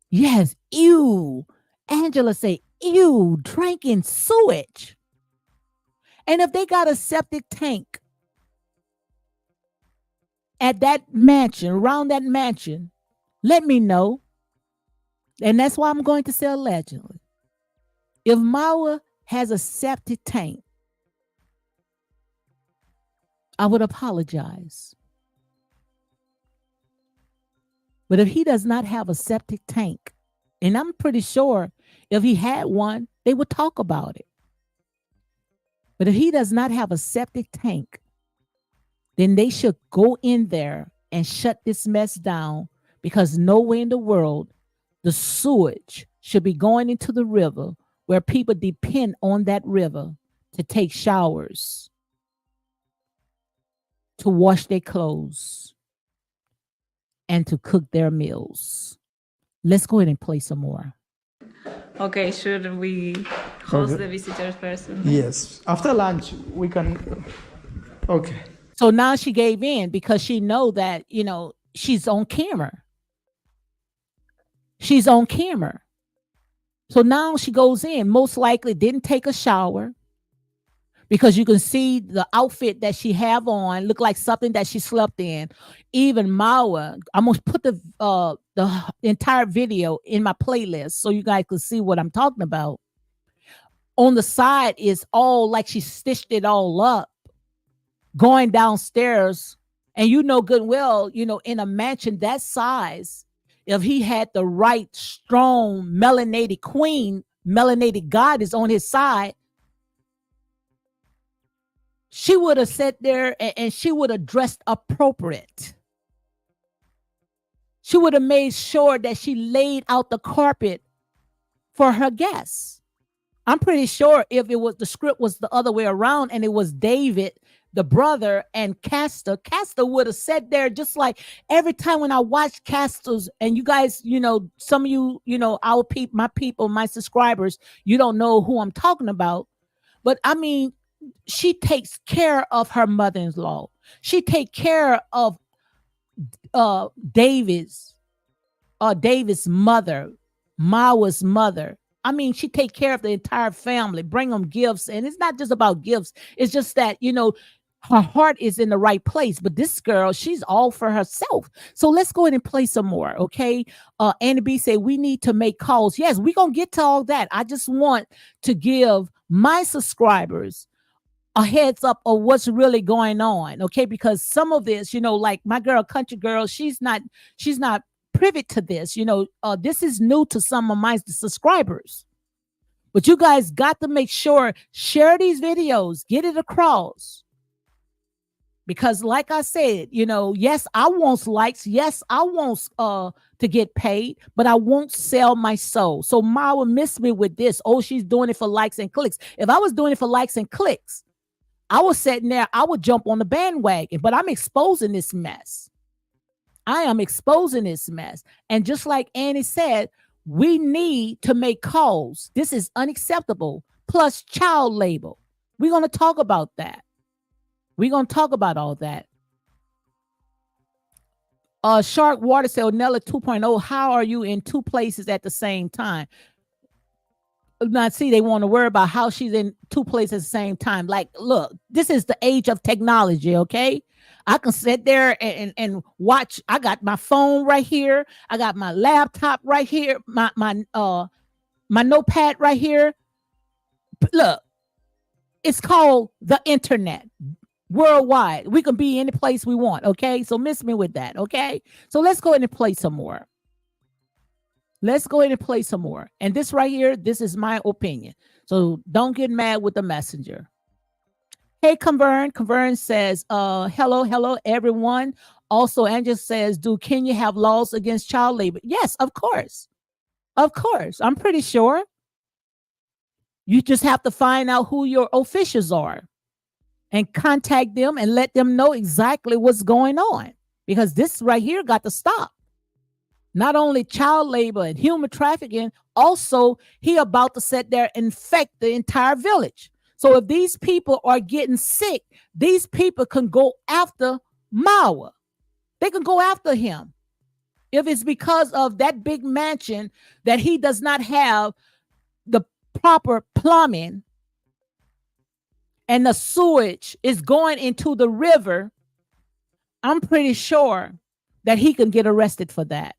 Yes, ew. Angela say, ew, drinking sewage. And if they got a septic tank at that mansion, around that mansion, let me know. And that's why I'm going to say allegedly. If Mawa has a septic tank, I would apologize. But if he does not have a septic tank, and I'm pretty sure if he had one, they would talk about it. But if he does not have a septic tank, then they should go in there and shut this mess down, because nowhere in the world the sewage should be going into the river where people depend on that river to take showers, to wash their clothes, and to cook their meals. Let's go ahead and play some more. Okay, should we host the visitors first? Yes. After lunch, we can. Okay. So now she gave in because she know that, she's on camera. She's on camera. So now she goes in, most likely didn't take a shower, because you can see the outfit that she have on look like something that she slept in. Even Mawa, I'm going to put the entire video in my playlist so you guys can see what I'm talking about. On the side is all like she stitched it all up, going downstairs. And you know good and well, in a mansion that size, if he had the right, strong, melanated queen, melanated goddess on his side, she would have sat there and she would have dressed appropriate. She would have made sure that she laid out the carpet for her guests. I'm pretty sure if the script was the other way around and it was David, the brother, and Castor would have sat there just like every time when I watch Castor's, and you guys, some of you, our people, my subscribers, you don't know who I'm talking about. But I mean, she takes care of her mother-in-law. She take care of David's mother, Mawa's mother. I mean, she take care of the entire family, bring them gifts. And it's not just about gifts. It's just that, her heart is in the right place. But this girl, she's all for herself. So let's go ahead and play some more, okay? Annie B say, we need to make calls. Yes, we're going to get to all that. I just want to give my subscribers a heads up of what's really going on, okay? Because some of this, like my girl, Country Girl, she's not privy to this. This is new to some of my subscribers. But you guys got to make sure, share these videos, get it across. Because like I said, yes, I want likes. Yes, I want to get paid, but I won't sell my soul. So Mawa missed me with this. Oh, she's doing it for likes and clicks. If I was doing it for likes and clicks, I was sitting there, I would jump on the bandwagon, but I'm exposing this mess. I am exposing this mess. And just like Annie said, we need to make calls. This is unacceptable. Plus child labor. We're going to talk about that. We're going to talk about all that. Shark Water Cell Nella 2.0. How are you in two places at the same time? Now, see, they want to worry about how she's in two places at the same time. Like, look, this is the age of technology, okay? I can sit there and watch. I got my phone right here. I got my laptop right here. My notepad right here. Look, it's called the internet. Worldwide. We can be any place we want, okay? So miss me with that, okay? So let's go ahead and play some more. Let's go ahead and play some more. And this right here, this is my opinion. So don't get mad with the messenger. Hey, Convern. Convern says, hello, everyone. Also, Angela says, do Kenya have laws against child labor? Yes, of course. Of course. I'm pretty sure. You just have to find out who your officials are and contact them and let them know exactly what's going on. Because this right here got to stop. Not only child labor and human trafficking, also he about to sit there and infect the entire village. So if these people are getting sick, these people can go after Mawa. They can go after him. If it's because of that big mansion that he does not have the proper plumbing and the sewage is going into the river, I'm pretty sure that he can get arrested for that.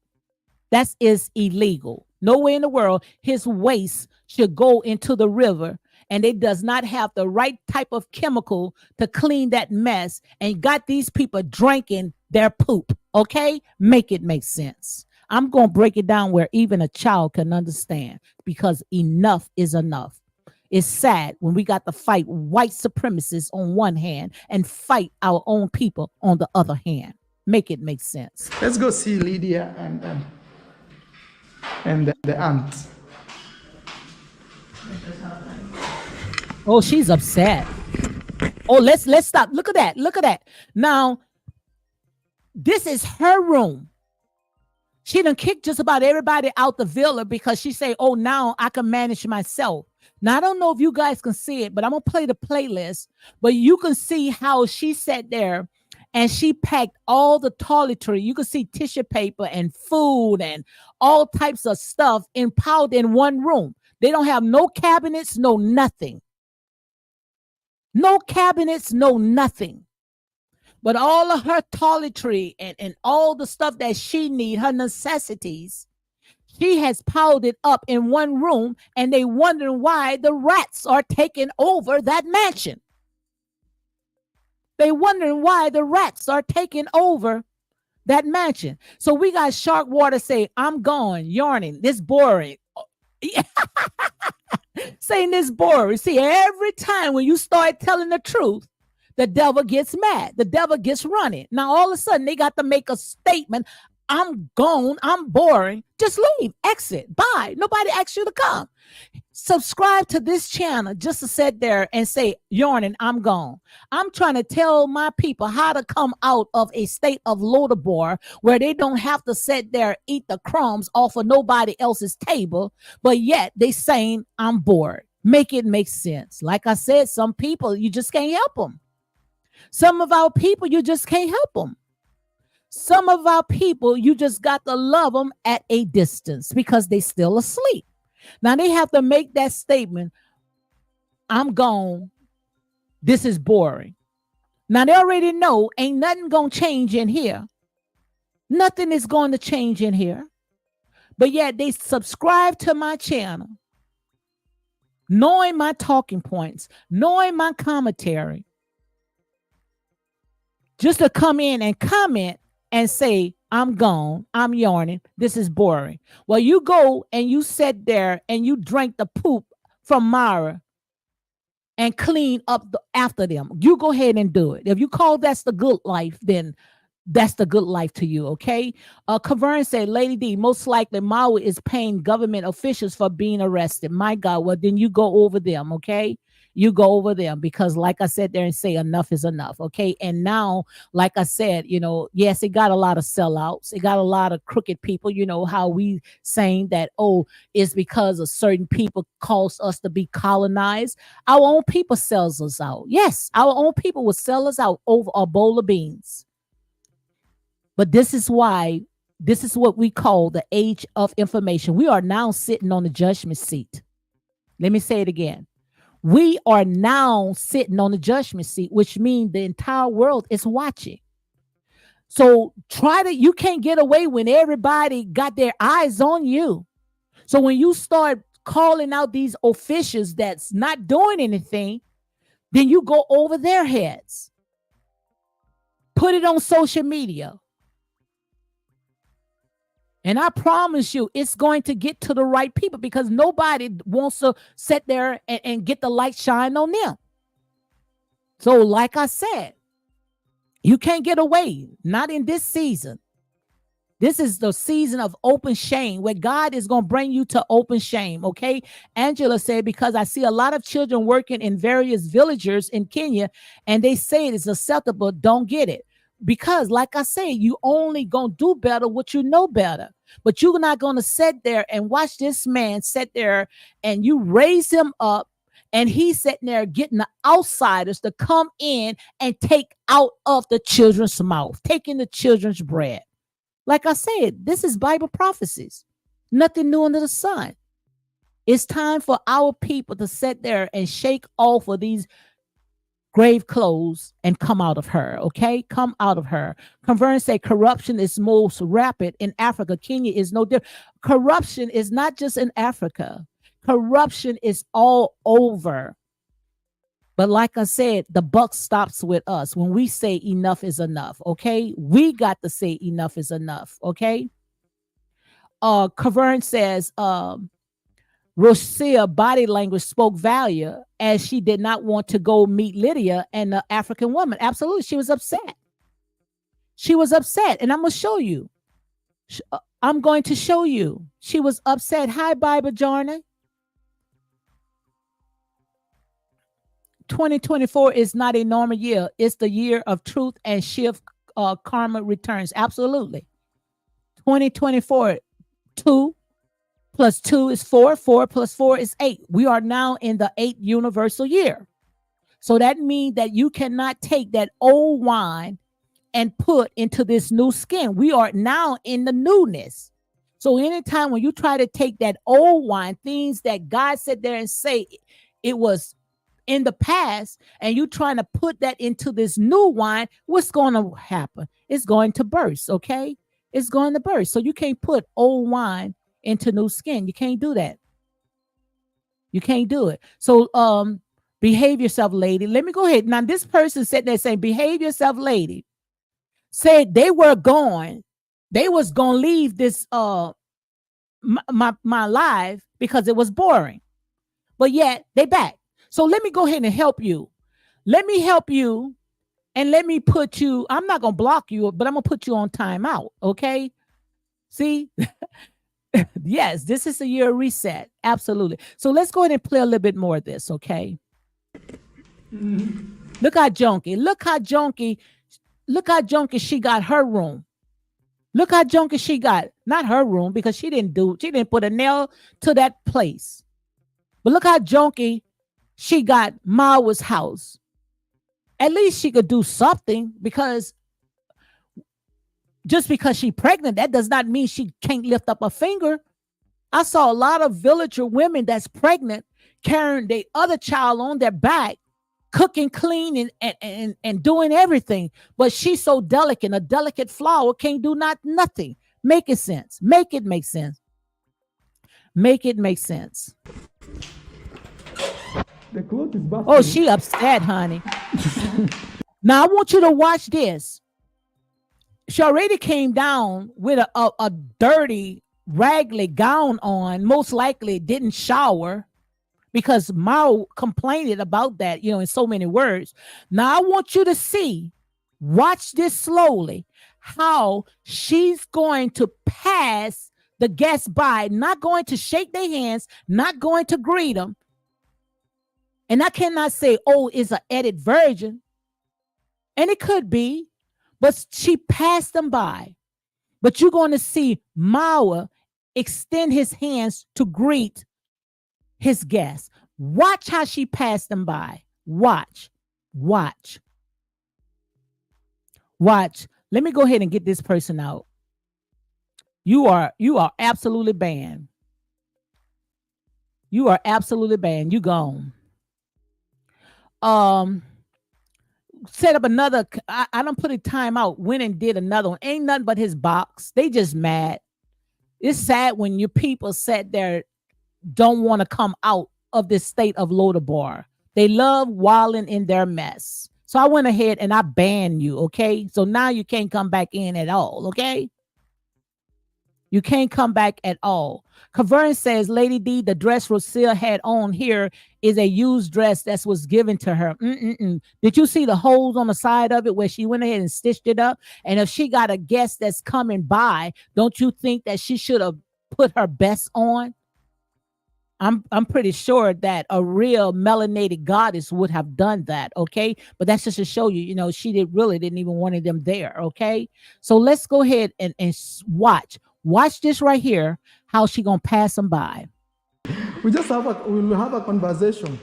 That is illegal. Nowhere in the world his waste should go into the river, and it does not have the right type of chemical to clean that mess, and got these people drinking their poop. Okay? Make it make sense. I'm going to break it down where even a child can understand, because enough is enough. It's sad when we got to fight white supremacists on one hand and fight our own people on the other hand. Make it make sense. Let's go see Lydia and the aunt. Oh, she's upset. Oh, let's stop. Look at that. Look at that. Now, this is her room. She done kicked just about everybody out the villa because she say, oh, now I can manage myself. Now, I don't know if you guys can see it, but I'm going to play the playlist. But you can see how she sat there and she packed all the toiletry. You can see tissue paper and food and all types of stuff piled in one room. They don't have no cabinets, no nothing. No cabinets, no nothing. But all of her toiletry and all the stuff that she needs, her necessities, she has piled it up in one room, and they wondering why the rats are taking over that mansion. They wondering why the rats are taking over that mansion. So we got Shark Water say, I'm gone, yarning, this boring. Saying this boring. See, every time when you start telling the truth, the devil gets mad. The devil gets running. Now, all of a sudden, they got to make a statement. I'm gone. I'm boring. Just leave. Exit. Bye. Nobody asked you to come. Subscribe to this channel just to sit there and say, yarning, I'm gone. I'm trying to tell my people how to come out of a state of Lodabar where they don't have to sit there, eat the crumbs off of nobody else's table, but yet they saying, I'm bored. Make it make sense. Like I said, some people, you just can't help them. Some of our people, you just can't help them. Some of our people, you just got to love them at a distance because they still asleep. Now they have to make that statement, I'm gone. This is boring. Now they already know ain't nothing going to change in here. Nothing is going to change in here. But yet they subscribe to my channel, knowing my talking points, knowing my commentary, just to come in and comment and say, I'm gone, I'm yarning, this is boring. Well, you go and you sit there and you drink the poop from Mara and clean up after them. You go ahead and do it. If you call that's the good life, then that's the good life to you, okay? Cavern said, Lady D, most likely Maui is paying government officials for being arrested. My God, well, then you go over them, okay? you go over them, because like I said there and say enough is enough. Okay. And now, like I said, yes, it got a lot of sellouts. It got a lot of crooked people. You know how we saying that, oh, it's because of certain people cause us to be colonized. Our own people sells us out. Yes, our own people will sell us out over a bowl of beans. But this is what we call the age of information. We are now sitting on the judgment seat. Let me say it again. We are now sitting on the judgment seat, which means the entire world is watching. So you can't get away when everybody got their eyes on you. So when you start calling out these officials that's not doing anything, then you go over their heads. Put it on social media. And I promise you, it's going to get to the right people, because nobody wants to sit there and get the light shine on them. So like I said, you can't get away, not in this season. This is the season of open shame, where God is going to bring you to open shame. Okay. Angela said, because I see a lot of children working in various villages in Kenya, and they say it is acceptable. Don't get it. Because like I say, you only going to do better what you know better. But you're not going to sit there and watch this man sit there and you raise him up, and he's sitting there getting the outsiders to come in and take out of the children's mouth, taking the children's bread. Like I said, this is Bible prophecies. Nothing new under the sun. It's time for our people to sit there and shake off of these grave clothes and come out of her. Okay, come out of her. Convert say corruption is most rapid in Africa. Kenya is no different. Corruption is not just in Africa. Corruption is all over. But like I said, the buck stops with us when we say enough is enough. Okay, we got to say enough is enough. Okay. Cavern says, Rocio body language spoke value, as she did not want to go meet Lydia and the African woman. Absolutely. She was upset. She was upset. And I'm going to show you. I'm going to show you. She was upset. Hi, Bible Journey. 2024 is not a normal year. It's the year of truth and shift karma returns. Absolutely. 2024, 2 plus 2 is 4. 4 plus 4 is 8. We are now in the 8th universal year. So that means that you cannot take that old wine and put into this new skin. We are now in the newness. So anytime when you try to take that old wine, things that God said there and say it was in the past, and you trying to put that into this new wine, what's going to happen? It's going to burst. Okay. It's going to burst. So you can't put old wine into new skin. You can't do that. You can't do it. So behave yourself, lady. Let me go ahead. Now this person said there saying, behave yourself, lady. Said they were going. They was going to leave this my life because it was boring. But yet they back. So let me go ahead and help you. Let me help you, and let me put you, I'm not going to block you, but I'm going to put you on timeout. Okay. See? Yes, this is a year reset. Absolutely. So let's go ahead and play a little bit more of this. Okay. Look how junky. Look how junky she got her room. Look how junky she got. Not her room, because she didn't put a nail to that place. But look how junky she got Mawa's house. At least she could do something, because just because she's pregnant, that does not mean she can't lift up a finger. I saw a lot of villager women that's pregnant carrying their other child on their back, cooking, cleaning, and doing everything. But she's so delicate. A delicate flower can't do nothing. Make it sense. Make it make sense. Make it make sense. The cloth is busted. Oh, she upset, honey. Now I want you to watch this. She already came down with a dirty, raggedy gown on. Most likely didn't shower, because Mao complained about that, in so many words. Now I want you to see, watch this slowly, how she's going to pass the guests by, not going to shake their hands, not going to greet them. And I cannot say, oh, it's an edit version. And it could be, but she passed them by. But you're going to see Mawa extend his hands to greet his guests. Watch how she passed them by. Watch. Watch. Watch. Let me go ahead and get this person out. You are absolutely banned. You are absolutely banned. You gone. Set up another. I don't put a timeout. Went and did another one. Ain't nothing but his box. They just mad. It's sad when your people sat there, don't want to come out of this state of Lodabar. They love wilding in their mess. So I went ahead and I banned you. Okay. So now you can't come back in at all. Okay. You can't come back at all. Cavern says, Lady D, the dress Rocio had on here is a used dress that was given to her. Did you see the holes on the side of it where she went ahead and stitched it up? And if she got a guest that's coming by, don't you think that she should have put her best on? I'm pretty sure that a real melanated goddess would have done that, okay? But that's just to show you, you know, she didn't even want them there, okay? So let's go ahead and watch. Watch this right here, how she gonna pass them by. We'll have a conversation.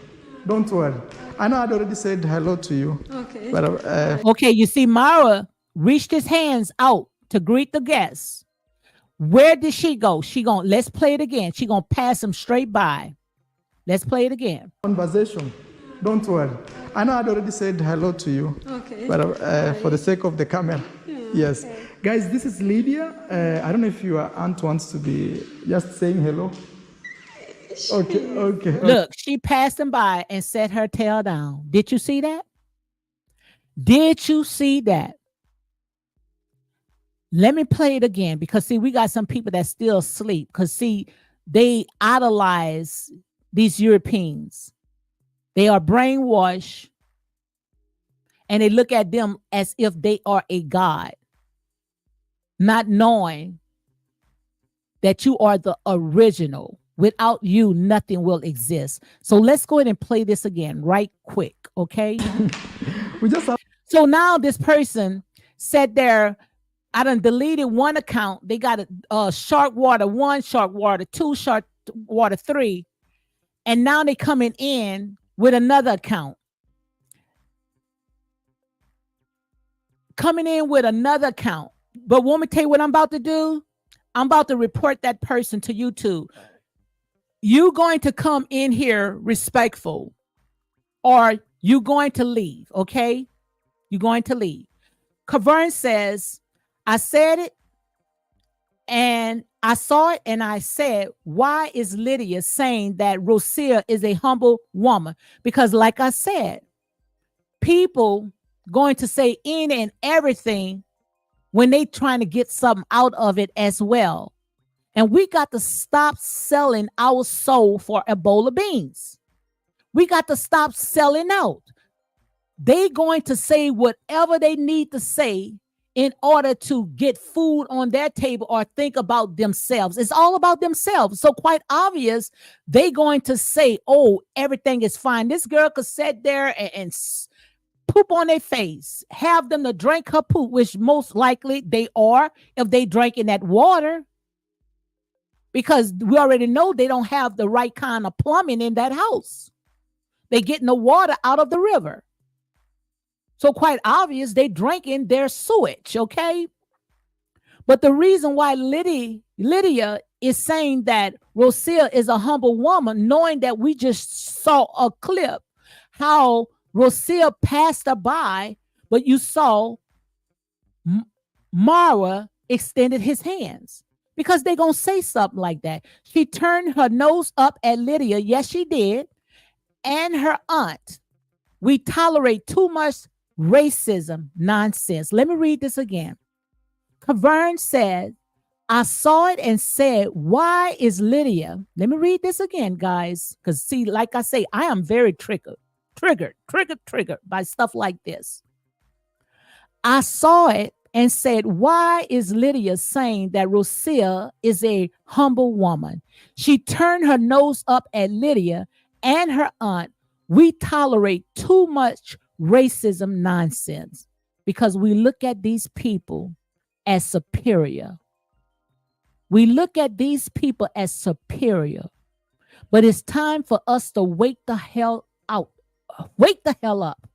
Don't worry. I know I'd already said hello to you. Okay. But okay, you see Mara reached his hands out to greet the guests. Where did she go? Let's play it again. She gonna pass him straight by. Let's play it again. Conversation. Don't worry. I know I'd already said hello to you. Okay. But for the sake of the camera. Yes. Okay. Guys, this is Lydia. I don't know if your aunt wants to be just saying hello. Okay. Look, she passed him by and set her tail down. Did you see that? Did you see that? Let me play it again because, see, we got some people that still sleep because, see, they idolize these Europeans. They are brainwashed and they look at them as if they are a god, not knowing that you are the original. Without you, nothing will exist. So let's go ahead and play this again right quick, okay? So now this person said there, I done deleted one account. They got a Shark Water 1, Shark Water 2, Shark Water 3. And now they coming in with another account. Coming in with another account. But want me to tell you what I'm about to do? I'm about to report that person to YouTube. You going to come in here respectful or you going to leave, okay? You're going to leave. Cavern says, I said it and I saw it and I said, why is Lydia saying that Rocio is a humble woman? Because like I said, people going to say in and everything when they trying to get something out of it as well. And we got to stop selling our soul for Ebola beans. We got to stop selling out. They going to say whatever they need to say in order to get food on their table or think about themselves. It's all about themselves. So quite obvious, they going to say, oh, everything is fine. This girl could sit there and poop on their face, have them to drink her poop, which most likely they are if they drinking that water. Because we already know they don't have the right kind of plumbing in that house. They getting the water out of the river. So quite obvious, they drinking their sewage, okay? But the reason why Lydia is saying that Rocio is a humble woman, knowing that we just saw a clip how Rocio passed her by, but you saw Mara extended his hands. Because they're going to say something like that. She turned her nose up at Lydia. Yes, she did. And her aunt. We tolerate too much racism nonsense. Let me read this again. Cavern said, I saw it and said, why is Lydia? Let me read this again, guys. Because see, like I say, I am very triggered by stuff like this. I saw it and said, why is Lydia saying that Rocio is a humble woman? She turned her nose up at Lydia and her aunt. We tolerate too much racism nonsense because we look at these people as superior. We look at these people as superior. But it's time for us to wake the hell out. Wake the hell up.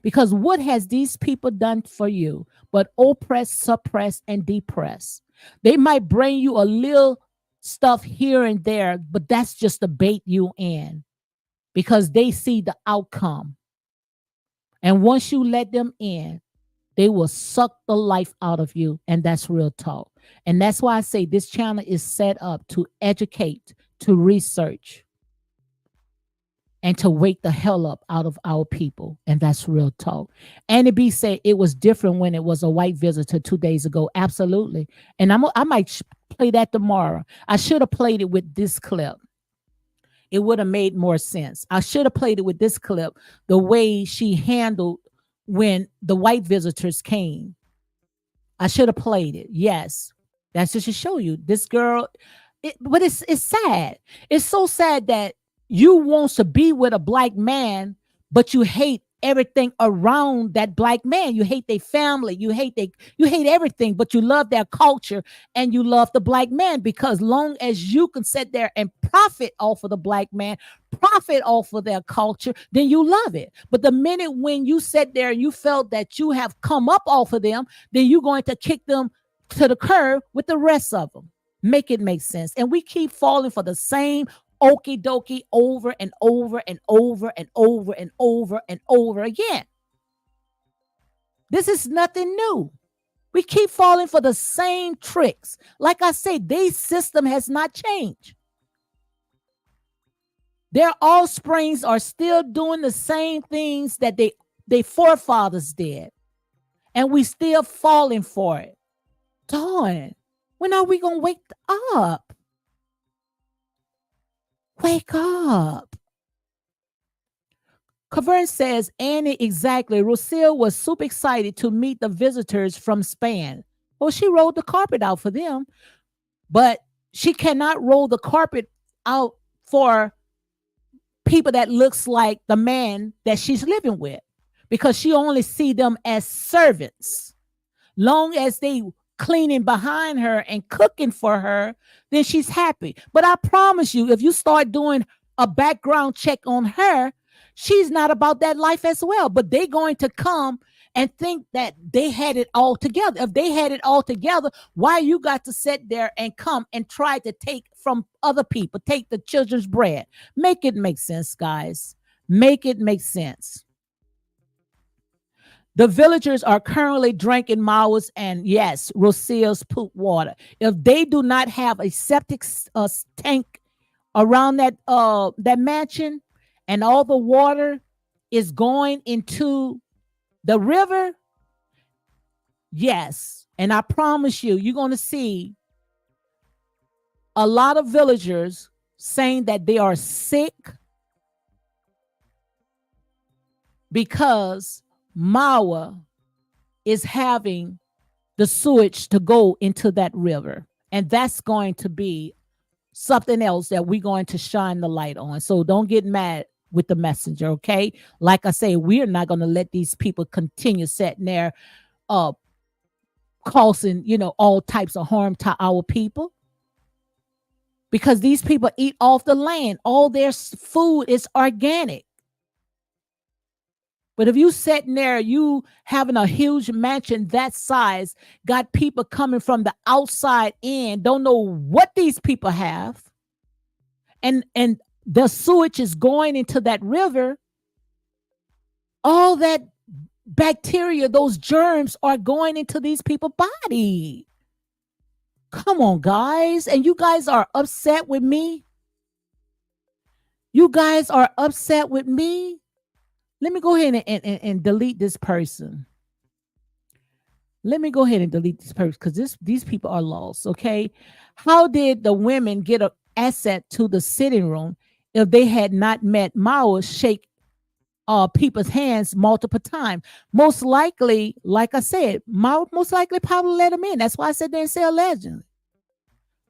Because what has these people done for you but oppress, suppress, and depress? They might bring you a little stuff here and there, but that's just to bait you in because they see the outcome. And once you let them in, they will suck the life out of you. And that's real talk. And that's why I say this channel is set up to educate, to research, and to wake the hell up out of our people. And that's real talk. Annie B said it was different when it was a white visitor 2 days ago. Absolutely. And I might play that tomorrow. I should have played it with this clip. It would have made more sense. I should have played it with this clip, the way she handled when the white visitors came. I should have played it. Yes. That's just to show you this girl. But it's sad. It's so sad that you want to be with a black man, but you hate everything around that black man. You hate their family. You hate everything, but you love their culture and you love the black man, because long as you can sit there and profit off of the black man, profit off of their culture, then you love it. But the minute when you sit there and you felt that you have come up off of them, then you're going to kick them to the curb with the rest of them. Make it make sense. And we keep falling for the same okie dokie over and over and over and over and over and over again. This is nothing new. We keep falling for the same tricks. Like I say, their system has not changed. Their offsprings are still doing the same things that their forefathers did. And we still falling for it. Darn, when are we going to wake up? Wake up. Cavern says, Annie, exactly. Rocio was super excited to meet the visitors from Spain. Well, she rolled the carpet out for them, but she cannot roll the carpet out for people that looks like the man that she's living with, because she only see them as servants. Long as they cleaning behind her and cooking for her, then she's happy. But I promise you, if you start doing a background check on her, she's not about that life as well. But they're going to come and think that they had it all together. If they had it all together, why you got to sit there and come and try to take from other people, take the children's bread? Make it make sense, guys. Make it make sense. The villagers are currently drinking Mao's and, yes, Rocio's poop water. If they do not have a septic tank around that mansion, and all the water is going into the river, yes, and I promise you, you're going to see a lot of villagers saying that they are sick because Mawa is having the sewage to go into that river. And that's going to be something else that we're going to shine the light on. So don't get mad with the messenger, okay? Like I say, we're not going to let these people continue sitting there causing, all types of harm to our people. Because these people eat off the land. All their food is organic. But if you sitting there, you having a huge mansion that size, got people coming from the outside in, don't know what these people have, and the sewage is going into that river, all that bacteria, those germs are going into these people's body. Come on, guys. And you guys are upset with me? You guys are upset with me? Let me go ahead and delete this person. Let me go ahead and delete this person because these people are lost, okay? How did the women get an asset to the sitting room if they had not met Mao shake people's hands multiple times? Most likely, like I said, Mao most likely probably let them in. That's why I said they say allegedly.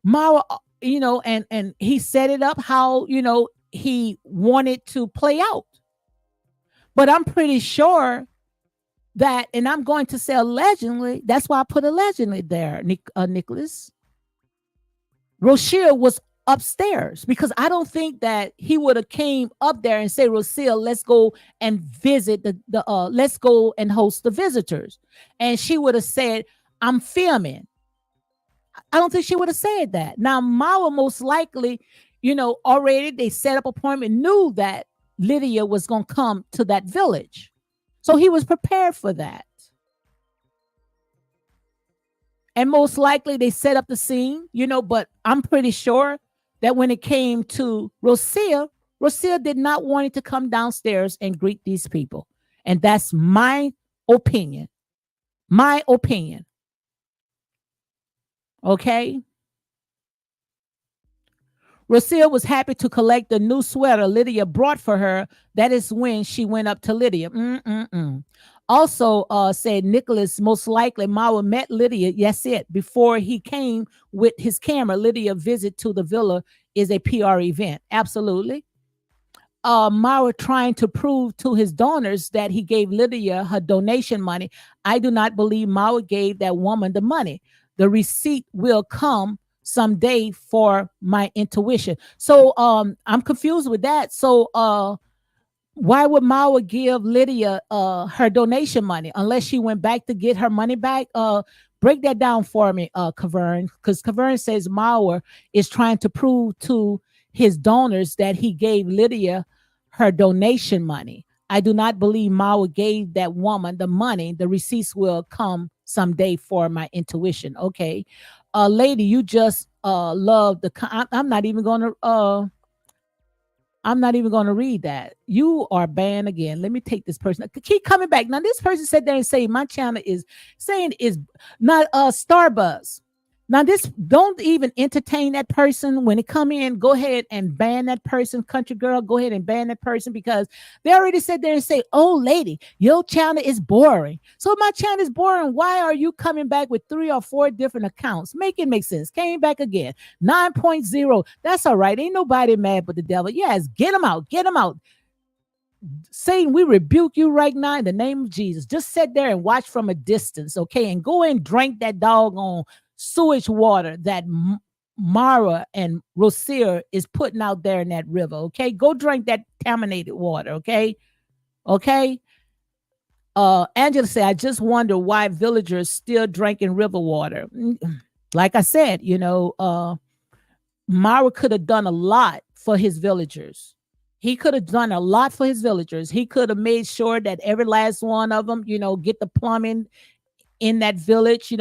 Mao, and he set it up how, he wanted to play out. But I'm pretty sure that, and I'm going to say allegedly, that's why I put allegedly there, Nicholas. Rocio was upstairs because I don't think that he would have came up there and say, Rocio, let's go and visit the let's go and host the visitors. And she would have said, I'm filming. I don't think she would have said that. Now, Mara most likely, already they set up appointment, knew that Lydia was going to come to that village. So he was prepared for that. And most likely they set up the scene, but I'm pretty sure that when it came to Rocio did not want it to come downstairs and greet these people. And that's my opinion. My opinion. Okay. Rocio was happy to collect the new sweater Lydia brought for her. That is when she went up to Lydia. Also, said Nicholas, most likely Mara met Lydia. Yes, before he came with his camera. Lydia visit to the villa is a PR event. Absolutely. Mara trying to prove to his donors that he gave Lydia her donation money. I do not believe Mara gave that woman the money. The receipt will come someday for my intuition. So I'm confused with that. So why would Mara give Lydia her donation money unless she went back to get her money back? Break that down for me, Cavern, because Cavern says Mara is trying to prove to his donors that he gave Lydia her donation money. I do not believe Mara gave that woman the money. The receipts will come someday for my intuition. Okay. Lady, you just love the I'm not even going to read that. You are banned again. Let me take this person. Keep coming back. Now, this person sat there and say my channel is saying is not Starbuzz. Now, this don't even entertain that person. When it come in, go ahead and ban that person. Country girl, go ahead and ban that person because they already sat there and say, oh, lady, your channel is boring. So my channel is boring. Why are you coming back with 3 or 4 different accounts? Make it make sense. Came back again. 9.0. That's all right. Ain't nobody mad but the devil. Yes, get them out. Get them out. Satan, we rebuke you right now in the name of Jesus. Just sit there and watch from a distance, okay? And go and drink that doggone sewage water that Mara and Rocio is putting out there in that river, okay? Go drink that contaminated water, okay? Okay? Angela said, I just wonder why villagers still drinking river water. Like I said, Mara could have done a lot for his villagers. He could have done a lot for his villagers. He could have made sure that every last one of them, get the plumbing in that village,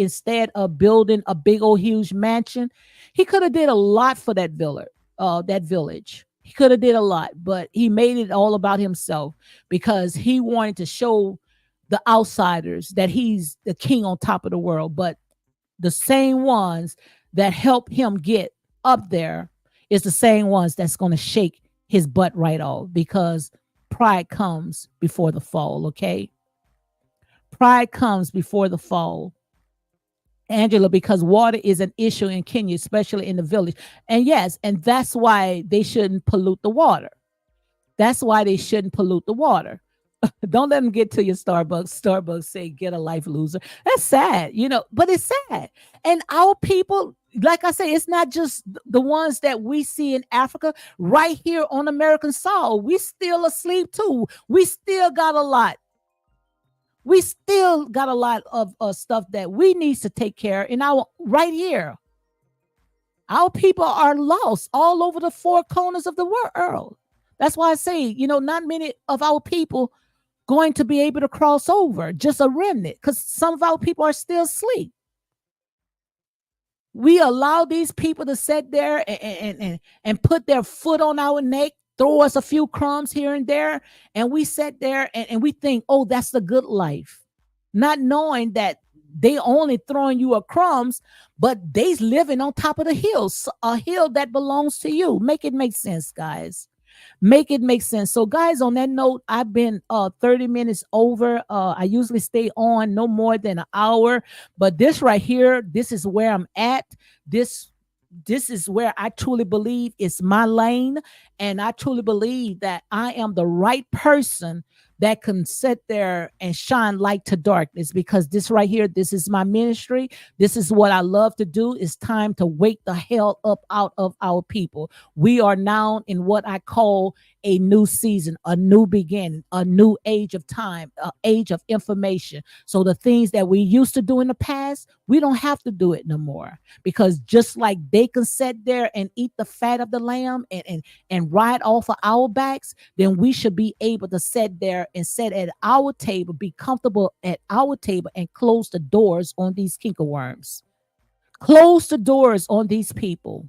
instead of building a big old huge mansion, he could have did a lot for that village. He could have did a lot, but he made it all about himself because he wanted to show the outsiders that he's the king on top of the world. But the same ones that help him get up there is the same ones that's going to shake his butt right off because pride comes before the fall, okay? Pride comes before the fall. Angela, because water is an issue in Kenya, especially in the village. And yes, and that's why they shouldn't pollute the water. That's why they shouldn't pollute the water. Don't let them get to your Starbucks. Starbucks say, get a life, loser. That's sad, but it's sad. And our people, like I say, it's not just the ones that we see in Africa. Right here on American soil, we still asleep too. We still got a lot. We still got a lot of stuff that we need to take care of in our right here. Our people are lost all over the 4 corners of the world. That's why I say, not many of our people going to be able to cross over, just a remnant, because some of our people are still asleep. We allow these people to sit there and put their foot on our neck, throw us a few crumbs here and there, and we sit there and we think, oh, that's the good life, not knowing that they only throwing you a crumbs, but they living on top of the hills, a hill that belongs to you. Make it make sense, guys. Make it make sense. So guys, on that note, I've been 30 minutes over. I usually stay on no more than an hour, but this right here, this is where I'm at. This this is where I truly believe it's my lane. And I truly believe that I am the right person that can sit there and shine light to darkness, because this right here, this is my ministry. This is what I love to do. It's time to wake the hell up out of our people. We are now in what I call a new season, a new beginning, a new age of time, an age of information. So the things that we used to do in the past, we don't have to do it no more, because just like they can sit there and eat the fat of the lamb and ride off of our backs, then we should be able to sit there and sit at our table, be comfortable at our table, and close the doors on these kinkerworms. Close the doors on these people.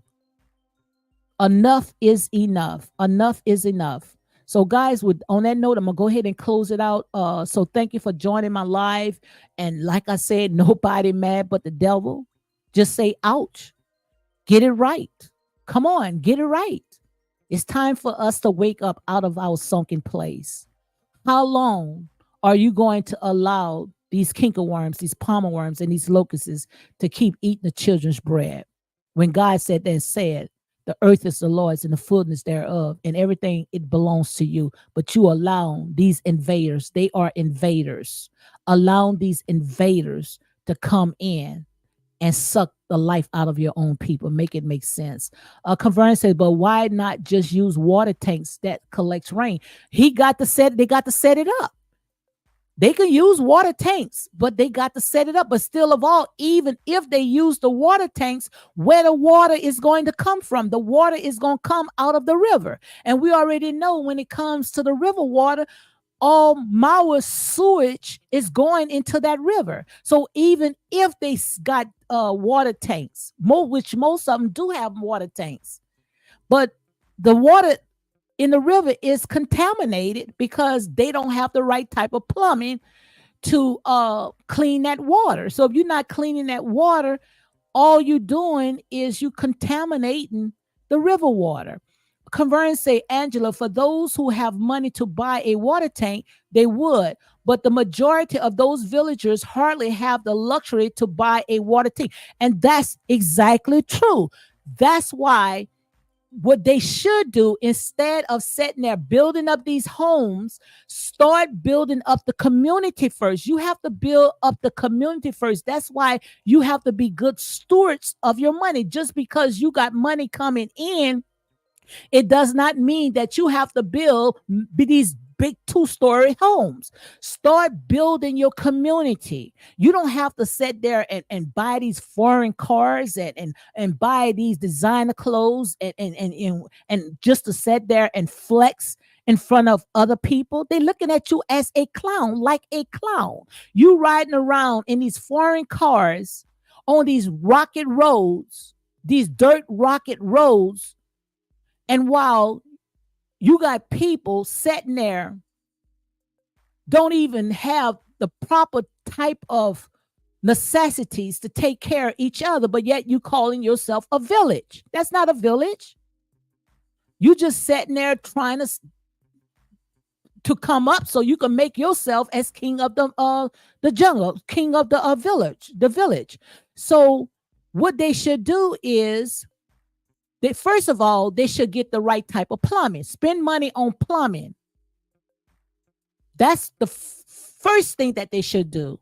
Enough is enough. Enough is enough. So, guys, with on that note, I'm gonna go ahead and close it out. So thank you for joining my live. And like I said, nobody mad but the devil. Just say ouch. Get it right. Come on, get it right. It's time for us to wake up out of our sunken place. How long are you going to allow these kinkerworms, these palmer worms, and these locusts to keep eating the children's bread? When God said that, said, the earth is the Lord's and the fullness thereof, and everything it belongs to you. But you allow these invaders, they are invaders, allow these invaders to come in and suck the life out of your own people. Make it make sense. Convern said, but why not just use water tanks that collects rain? They got to set it up. They can use water tanks, but they got to set it up. But still of all, even if they use the water tanks, where the water is going to come from, the water is going to come out of the river. And we already know when it comes to the river water, all Maua sewage is going into that river. So even if they got water tanks, which most of them do have water tanks, but the water in the river is contaminated because they don't have the right type of plumbing to clean that water. So if you're not cleaning that water, all you're doing is you contaminating the river water. Convern say, Angela, for those who have money to buy a water tank, they would. But the majority of those villagers hardly have the luxury to buy a water tank. And that's exactly true. That's why what they should do, instead of sitting there building up these homes, start building up the community first. You have to build up the community first. That's why you have to be good stewards of your money. Just because you got money coming in, it does not mean that you have to build these big 2-story homes. Start building your community. You don't have to sit there and buy these foreign cars and buy these designer clothes and just to sit there and flex in front of other people. They're looking at you as a clown, like a clown. You riding around in these foreign cars on these rocket roads, these dirt rocket roads. And while you got people sitting there, don't even have the proper type of necessities to take care of each other, but yet you calling yourself a village. That's not a village. You just sitting there trying to come up so you can make yourself as king of the jungle, king of the village. So what they should do is, first of all, they should get the right type of plumbing. Spend money on plumbing. That's the first thing that they should do.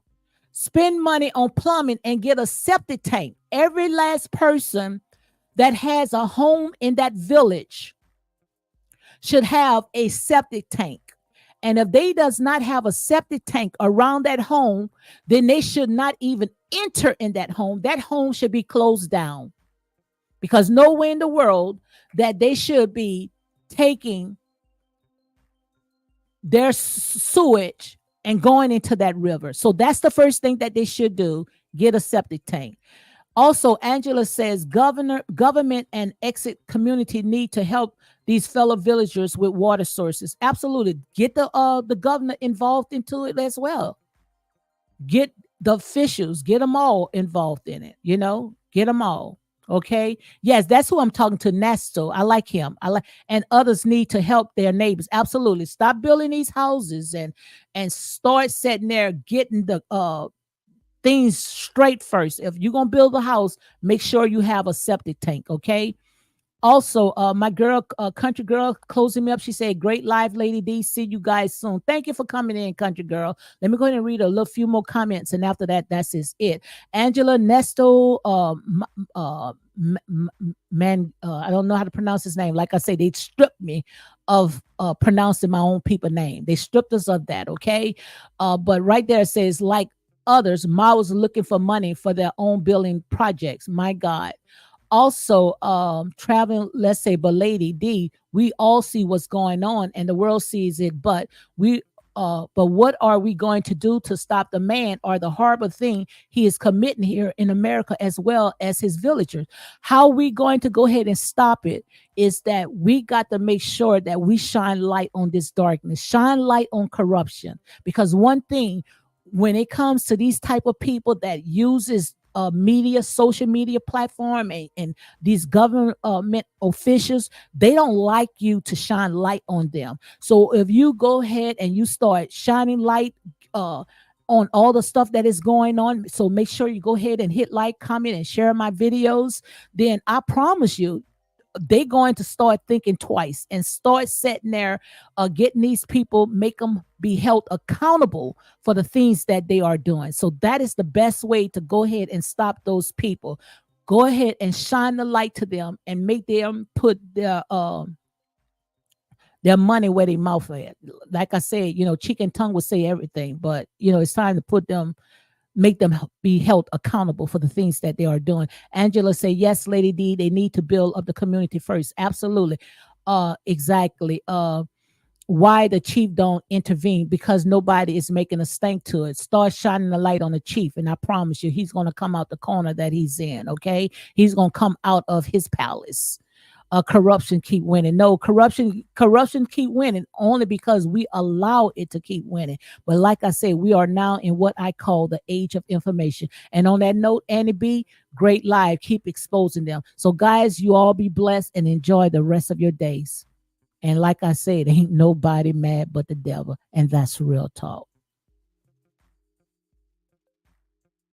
Spend money on plumbing and get a septic tank. Every last person that has a home in that village should have a septic tank. And if they does not have a septic tank around that home, then they should not even enter in that home. That home should be closed down. Because nowhere in the world that they should be taking their sewage and going into that river. So that's the first thing that they should do, get a septic tank. Also, Angela says government and exit community need to help these fellow villagers with water sources. Absolutely. Get the governor involved into it as well. Get the officials, get them all involved in it, get them all. Okay. Yes, that's who I'm talking to. Nasto. I like him. And others need to help their neighbors. Absolutely. Stop building these houses and start sitting there getting the things straight first. If you're gonna build a house, make sure you have a septic tank, okay? Also, my girl, country girl, closing me up. She said, "Great live, Lady D. See you guys soon." Thank you for coming in, country girl. Let me go ahead and read a little few more comments, and after that, that's it. Angela Nesto, man, I don't know how to pronounce his name. Like I say, they stripped me of pronouncing my own people name. They stripped us of that. Okay, but right there it says, like others, Ma was looking for money for their own building projects. My God. Also, traveling, let's say, but Lady D, we all see what's going on and the world sees it, but what are we going to do to stop the man or the horrible thing he is committing here in America as well as his villagers? How we going to go ahead and stop it is that we got to make sure that we shine light on this darkness, shine light on corruption, because one thing, when it comes to these type of people that uses media, social media platform, and these government officials, they don't like you to shine light on them. So if you go ahead and you start shining light on all the stuff that is going on, so make sure you go ahead and hit like, comment, and share my videos, then I promise you, they're going to start thinking twice and start sitting there, getting these people, make them be held accountable for the things that they are doing. So that is the best way to go ahead and stop those people. Go ahead and shine the light to them and make them put their money where their mouth is. Like I said, cheek and tongue will say everything, but it's time to put them, make them be held accountable for the things that they are doing. Angela say, yes, Lady D, they need to build up the community first. Absolutely. Exactly. Why the chief don't intervene? Because nobody is making a stink to it. Start shining the light on the chief, and I promise you, he's going to come out the corner that he's in. Okay, he's going to come out of his palace. Corruption keep winning. No, corruption keep winning only because we allow it to keep winning. But like I say, we are now in what I call the age of information. And on that note, Annie B, great live. Keep exposing them. So guys, you all be blessed and enjoy the rest of your days. And like I said, ain't nobody mad but the devil. And that's real talk.